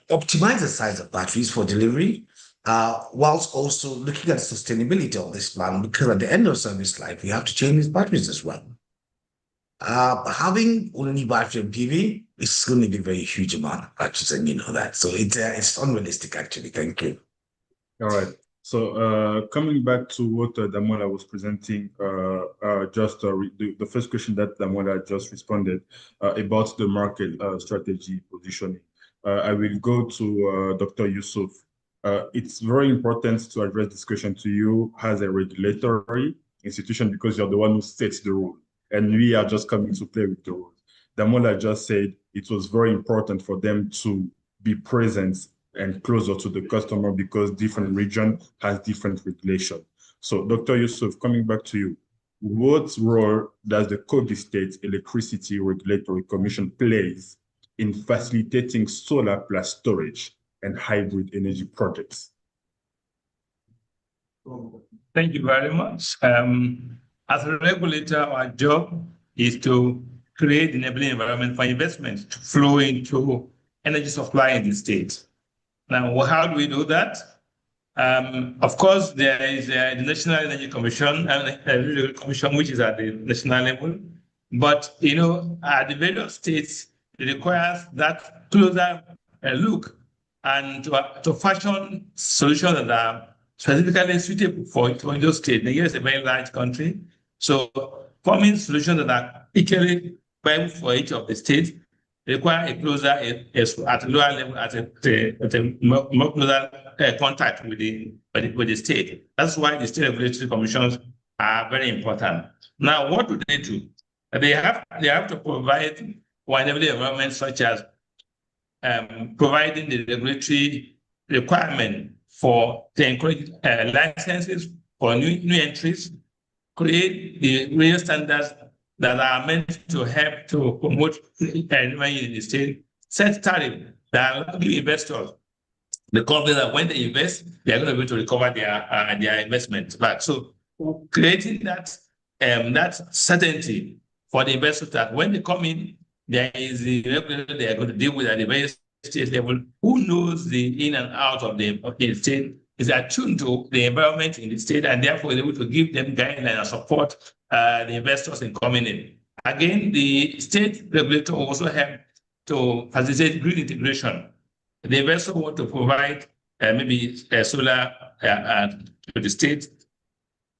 optimize the size of batteries for delivery, whilst also looking at the sustainability of this plan, because at the end of service life, we have to change these batteries as well. Having only battery and PV is going to be a very huge amount of batteries, and you know that. So it's unrealistic, actually. Thank you. All right. So coming back to what Damola was presenting, the first question that Damola just responded about the market strategy positioning. I will go to Dr. Yusuf. It's very important to address this question to you as a regulatory institution because you're the one who sets the rule, and we are just coming to play with the rules. Damola just said it was very important for them to be present and closer to the customer because different region has different regulation. So Dr. Yusuf, coming back to you, what role does the Kogi State Electricity Regulatory Commission plays in facilitating solar plus storage and hybrid energy projects? Thank you very much. As a regulator, our job is to create an enabling environment for investment to flow into energy supply in the state. Now, how do we do that? Of course, there is the National Energy Commission, which is at the national level. But, at the various states, it requires that closer look and to fashion solutions that are specifically suitable for those states. Nigeria is a very large country. So forming solutions that are equally viable for each of the states require a closer, at a lower level, at a more closer contact with the state. That's why the state regulatory commissions are very important. Now, what do? They have to provide for enabling environments such as providing the regulatory requirement for the encourage licenses for new entries, create the various standards that are meant to help to promote money in the state, set tariff that will give investors the confidence that when they invest, they are going to be able to recover their investment back. So creating that certainty for the investors that when they come in, there is the regulator they are going to deal with at the various state level who knows the in and out of the state, is attuned to the environment in the state, and therefore is able to give them guidelines and support the investors in coming in. Again, the state regulator also help to facilitate grid integration. The investor want to provide maybe solar to the state,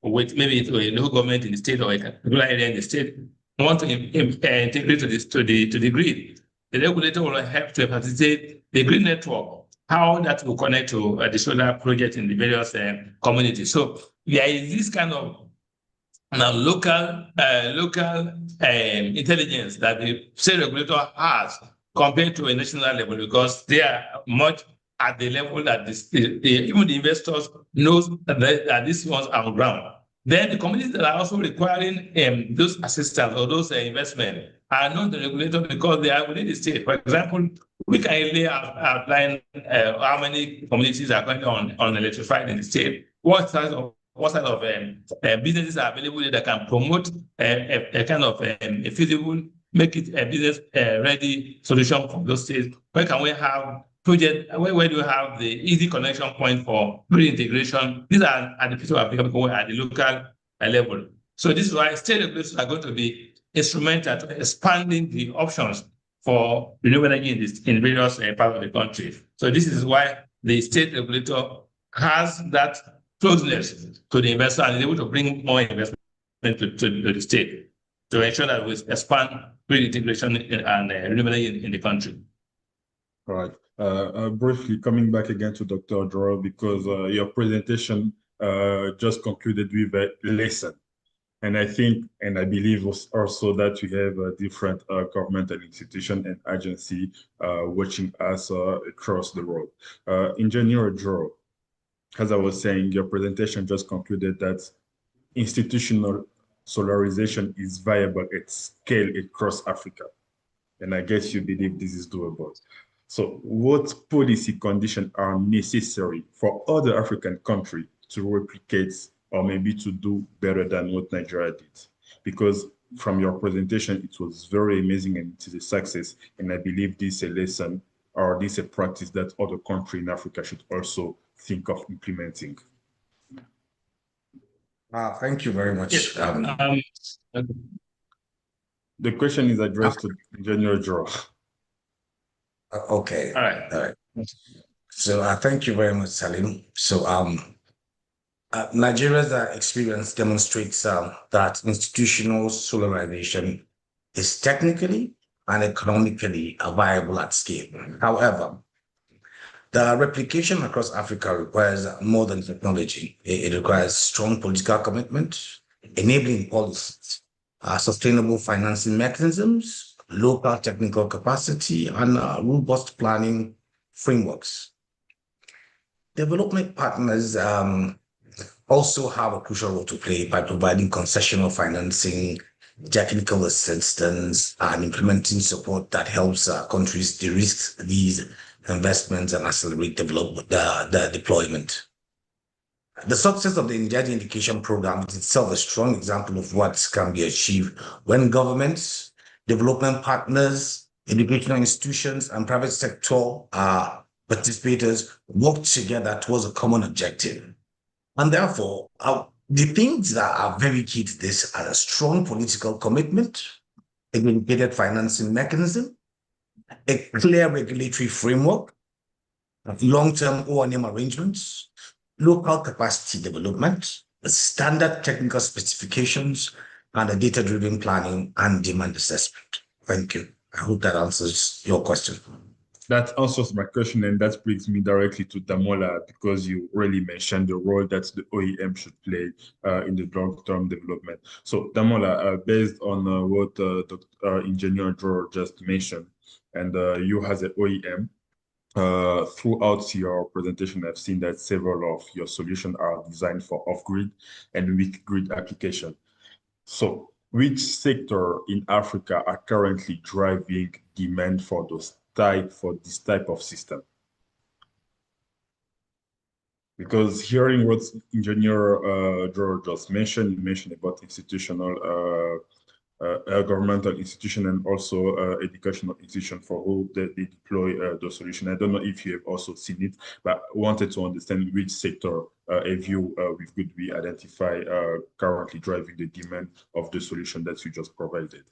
with maybe to a local government in the state or a particular area in the state, want to integrate to the grid. The regulator will help to facilitate the grid network, how that will connect to the solar project in the various communities. So there is this kind of local intelligence that the state regulator has compared to a national level, because they are much at the level that even the investors knows that these ones are on ground. Then the communities that are also requiring those assistance or those investment are not the regulator because they are within the state. For example, we can easily outline how many communities are going on electrified in the state, what size of businesses are available that can promote a kind of a feasible, make it a business ready solution for those states. Where can we have project? Where do we have the easy connection point for grid integration? These are at the piece of applicable at the local level. So this is why state regulators are going to be instrumental to expanding the options for renewable energy in various parts of the country. So this is why the state regulator has that closeness to the investor and is able to bring more investment to the state to ensure that we expand grid integration and renewable energy in the country. All right. Briefly coming back again to Dr. Joro, because your presentation just concluded with a lesson. And I think, and I believe also that we have a different governmental institution and agency watching us across the world. Engineer Joro, as I was saying, your presentation just concluded that institutional solarization is viable at scale across Africa. And I guess you believe this is doable. So what policy conditions are necessary for other African countries to replicate or maybe to do better than what Nigeria did? Because from your presentation, it was very amazing and it is a success. And I believe this is a lesson or this is a practice that other countries in Africa should also think of implementing. Thank you very much. The question is addressed to Engineer Joro. Okay. All right. All right. So thank you very much, Salim. So Nigeria's experience demonstrates that institutional solarization is technically and economically viable at scale. However, the replication across Africa requires more than technology. It requires strong political commitment, enabling policies, sustainable financing mechanisms, local technical capacity, and robust planning frameworks. Development partners also have a crucial role to play by providing concessional financing, technical assistance, and implementing support that helps countries de-risk these investments and accelerate the deployment. The success of the Indigenous Education Program is itself a strong example of what can be achieved when governments, development partners, educational institutions, and private sector participators work together towards a common objective. And therefore, the things that are very key to this are a strong political commitment, a dedicated financing mechanism, a clear regulatory framework, long-term O&M arrangements, local capacity development, standard technical specifications, and a data-driven planning and demand assessment. Thank you. I hope that answers your question. That answers my question, and that brings me directly to Damola, because you really mentioned the role that the OEM should play in the long-term development. So Damola, based on what Engineer Joro just mentioned, and you as an OEM, throughout your presentation, I've seen that several of your solutions are designed for off-grid and weak grid application. So which sector in Africa are currently driving demand for this type of system? Because hearing what Engineer Joro just mentioned, you mentioned about institutional governmental institution and also educational institution for who they deploy the solution. I don't know if you have also seen it, but I wanted to understand which sector have you with GoodWe identify currently driving the demand of the solution that you just provided.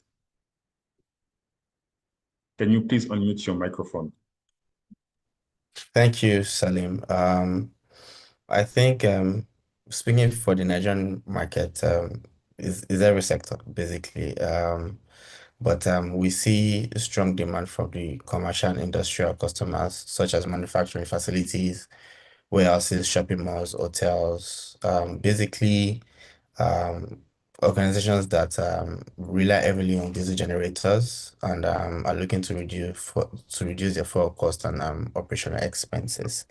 Can you please unmute your microphone? Thank you, Salim. I think speaking for the Nigerian market is every sector basically. But we see strong demand from the commercial and industrial customers, such as manufacturing facilities, warehouses, shopping malls, hotels, basically organizations that rely heavily on diesel generators and are looking to reduce their fuel cost and operational expenses.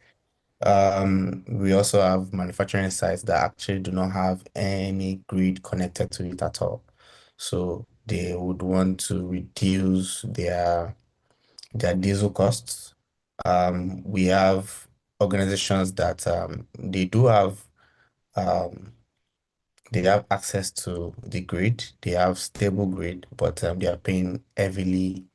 We also have manufacturing sites that actually do not have any grid connected to it at all. So they would want to reduce their diesel costs. We have organizations that they have access to the grid, they have stable grid, but they are paying heavily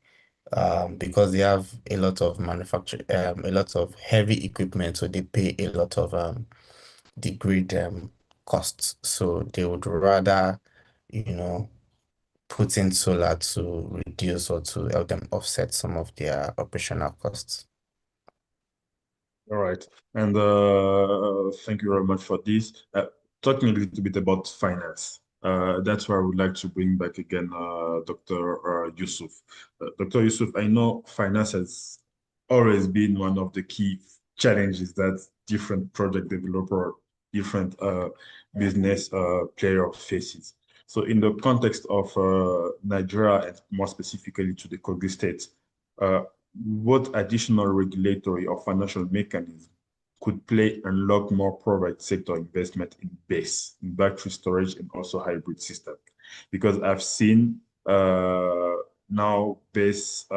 because they have a lot of a lot of heavy equipment, so they pay a lot of the grid costs. So they would rather, put in solar to reduce or to help them offset some of their operational costs. All right, and thank you very much for this. Talking a little bit about finance. That's where I would like to bring back again Dr. Yusuf. Dr. Yusuf, I know finance has always been one of the key challenges that different project developer, different business player faces. So in the context of Nigeria and more specifically to the Kogi state, what additional regulatory or financial mechanism could play unlock more private sector investment in BESS, in battery storage, and also hybrid system. Because I've seen now BESS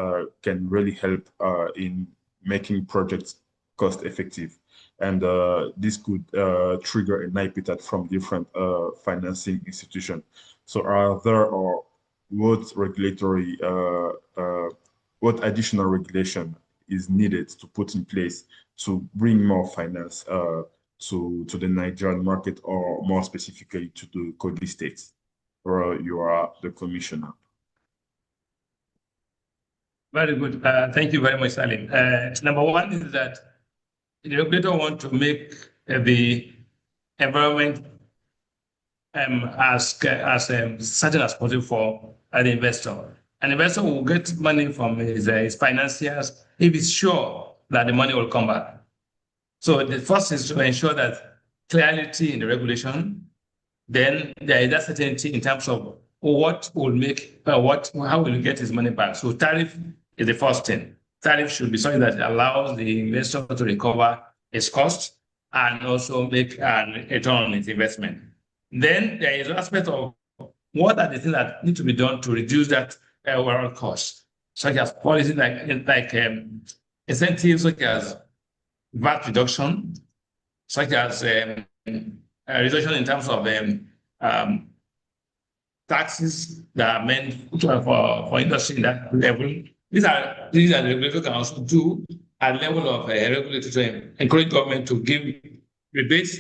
can really help in making projects cost effective. And this could trigger an appetite from different financing institutions. So are there or what regulatory, what additional regulation is needed to put in place to bring more finance to the Nigerian market, or more specifically to the Kogi states, where you are the commissioner? Very good. Thank you very much, Salim. Number one is that the regulator wants to make the environment as certain as possible for the investor. An investor will get money from his financiers if he's sure that the money will come back. So the first is to ensure that clarity in the regulation. Then there is that certainty in terms of what will make how will you get his money back. So tariff is the first thing. Tariff should be something that allows the investor to recover his cost and also make a return on his investment. Then there is an aspect of what are the things that need to be done to reduce that overall cost, such as policies like incentives, such as VAT reduction, such as reduction in terms of taxes that are meant for industry in that level. These are the regulators can also do at level of regulatory to encourage government to give rebates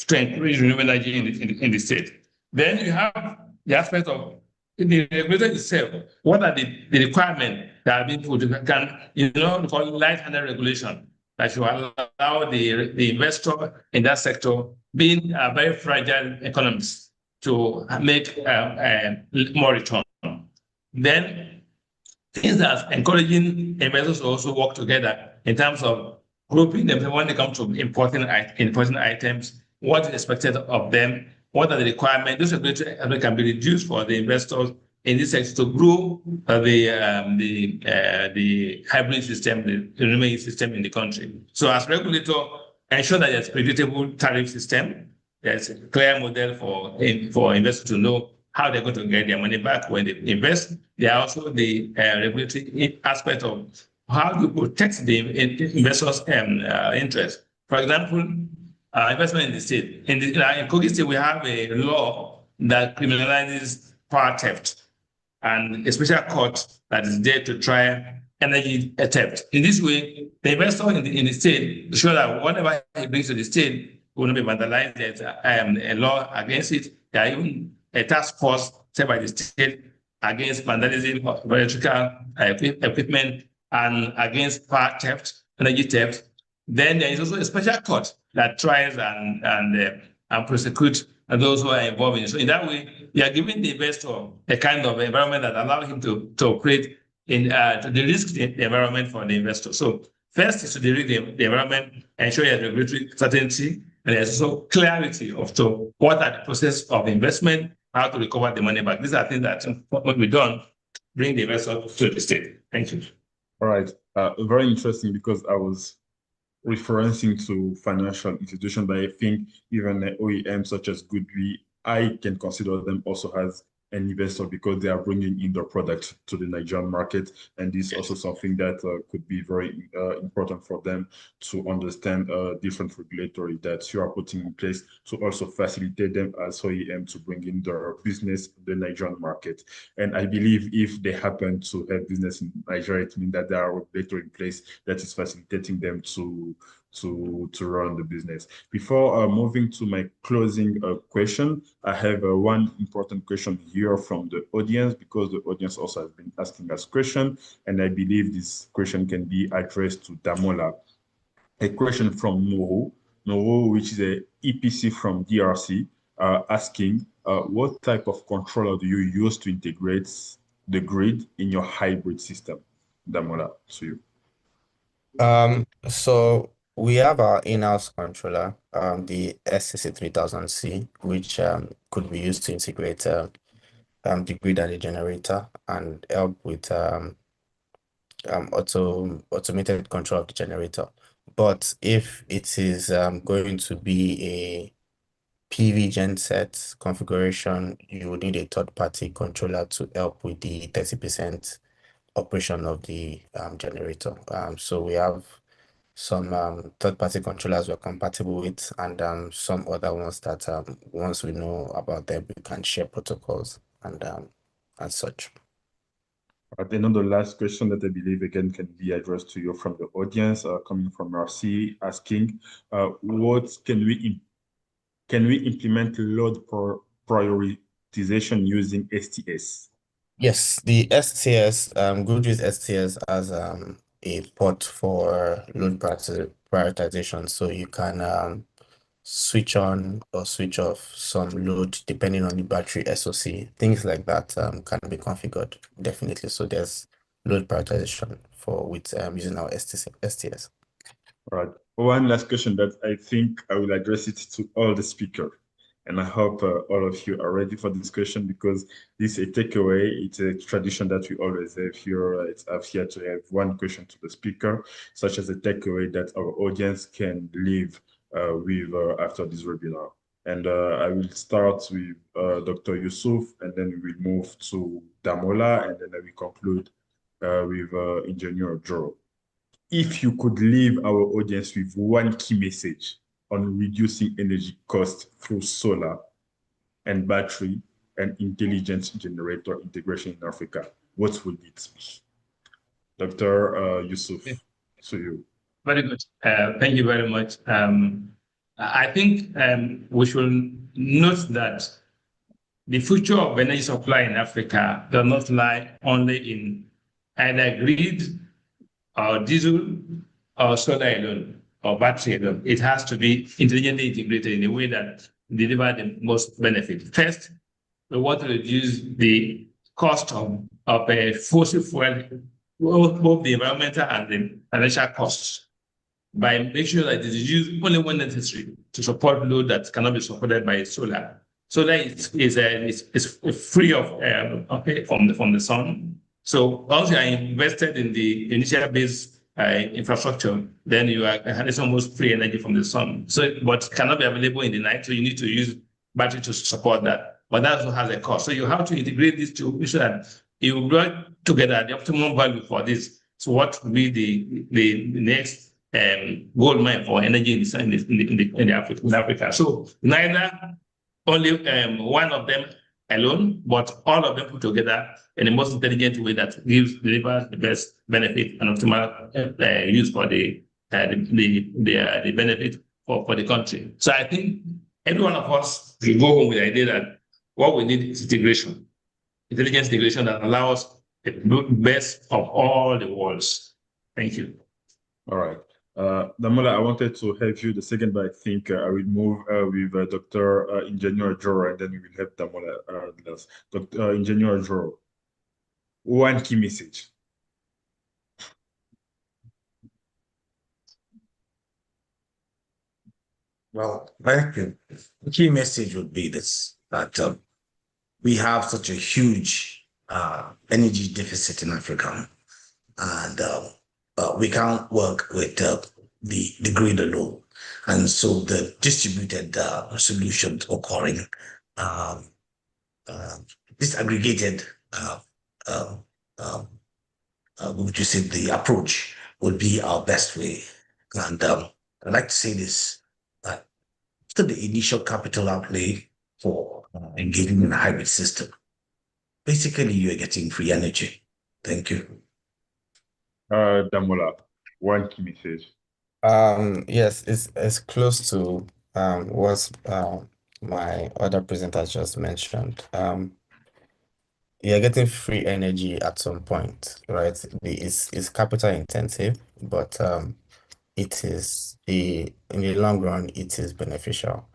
to encourage renewable energy in the state. Then you have the aspect of the regulator itself. What are the requirements that are being put? Can call it light-handed regulation that should allow the investor in that sector, being very fragile economies, to make more return. Then things that encouraging investors to also work together in terms of grouping them when it comes to importing items, what is expected of them, what are the requirements. Those regulatory can be reduced for the investors in this sector to grow the hybrid system, the renewable system in the country. So as regulator, ensure that there's a predictable tariff system. There's a clear model for investors to know how they're going to get their money back when they invest. There are also the regulatory aspect of how to protect the investors' interest. For example, investment in the state. In Kogi State, we have a law that criminalizes power theft, and a special court that is there to try energy theft. In this way, the investor in the state ensure that whatever he brings to the state will not be vandalized. There's a law against it. There are even a task force set by the state against vandalism of electrical equipment and against power theft, energy theft. Then there is also a special court that tries and prosecutes those who are involved in it. So in that way, you are giving the investor a kind of environment that allows him to operate to de-risk the environment for the investor. So first is to de-risk the environment, ensure you have regulatory certainty, and there's also clarity of what are the process of investment, how to recover the money back. These are things that when we're done, bring the investor to the state. Thank you. All right. Very interesting, because I was referencing to financial institutions, but I think even an OEM such as GoodWe, I can consider them also as an investor, because they are bringing in their product to the Nigerian market. And this is also something that could be very important for them to understand different regulatory that you are putting in place to also facilitate them as OEM to bring in their business to the Nigerian market. And I believe if they happen to have business in Nigeria, it means that there are regulatory in place that is facilitating them to run the business. Before moving to my closing question, I have one important question here from the audience, because the audience also has been asking us questions, and I believe this question can be addressed to Damola. A question from Noro, which is a EPC from DRC, asking what type of controller do you use to integrate the grid in your hybrid system? Damola, to you. So we have our in-house controller, the SCC3000C, which could be used to integrate the grid and the generator and help with automated control of the generator. But if it is going to be a PV genset configuration, you would need a third-party controller to help with the 30% operation of the generator. So we have some third-party controllers we're compatible with, and some other ones that once we know about them, we can share protocols and such. Then on the last question that I believe again can be addressed to you from the audience, coming from RC, asking, what can we implement load prioritization using STS? Yes, the STS, GoodWe STS as a port for load prioritization, so you can switch on or switch off some load depending on the battery SoC. Things like that can be configured definitely. So there's load prioritization with using our STS. All right. One last question that I think I will address it to all the speakers. And I hope all of you are ready for this question because this is a takeaway. It's a tradition that we always have here. I've here to have one question to the speaker, such as a takeaway that our audience can leave with after this webinar. And I will start with Dr. Yusuf, and then we will move to Damola, and then I will conclude with Engineer Joro. If you could leave our audience with one key message on reducing energy costs through solar and battery and intelligent generator integration in Africa, what would it be? Dr. Yusuf, to you. Very good. Thank you very much. I think we should note that the future of energy supply in Africa does not lie only in either grid or diesel or solar alone or battery alone. It has to be intelligently integrated in a way that delivers the most benefit. First, we want to reduce the cost of a fossil fuel, both the environmental and the financial costs, by making sure that it is used only when necessary to support load that cannot be supported by solar. Solar is free from the sun. So once you are invested in the initial base infrastructure, then you are harnessing almost free energy from the sun. So, but cannot be available in the night, so you need to use battery to support that. But that also has a cost. So you have to integrate these two, so that you bring together the optimum value for this. So what will be the next gold mine for energy in Africa? So neither only one of them alone, but all of them put together in the most intelligent way that delivers the best benefit and optimal use for the benefit for the country. So I think every one of us will go home with the idea that what we need is integration, intelligence integration that allows the best of all the worlds. Thank you. All right. Damola, I wanted to have you the second, but I think I will move with Dr. Engineer Joro, and then we will have Damola last. Dr. Engineer Joro, one key message. Well, thank you. The key message would be this, that we have such a huge energy deficit in Africa, and we can't work with the grid alone. And so the distributed solutions occurring, disaggregated, would you say, the approach would be our best way. And I'd like to say this, after the initial capital outlay for engaging in a hybrid system, basically you're getting free energy. Thank you. Damola, one key message. Yes, it's close to what my other presenters just mentioned. You're getting free energy at some point, right? It's capital intensive, but it is in the long run, it is beneficial.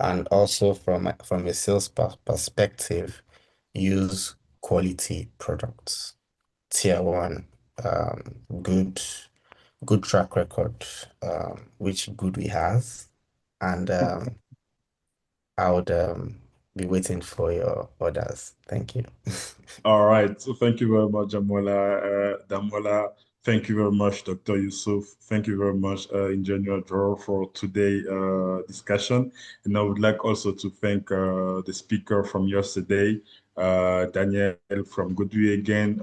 And also from a sales perspective, use quality products, tier one, good track record, which GoodWe has, and I would be waiting for your orders. Thank you. All right. So thank you very much, Damola. Thank you very much, Dr. Yusuf. Thank you very much, Engineer Joro, for today's discussion. And I would like also to thank the speaker from yesterday, Daniel from GoodWe again,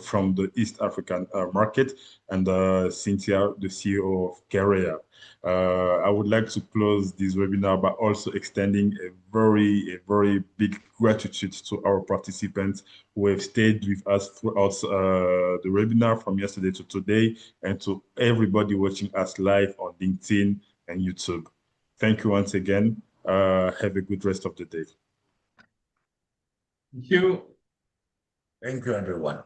from the East African market, and Cynthia, the CEO of Korea. I would like to close this webinar by also extending a very big gratitude to our participants who have stayed with us throughout the webinar from yesterday to today, and to everybody watching us live on LinkedIn and YouTube. Thank you once again. Have a good rest of the day. Thank you. Thank you, everyone.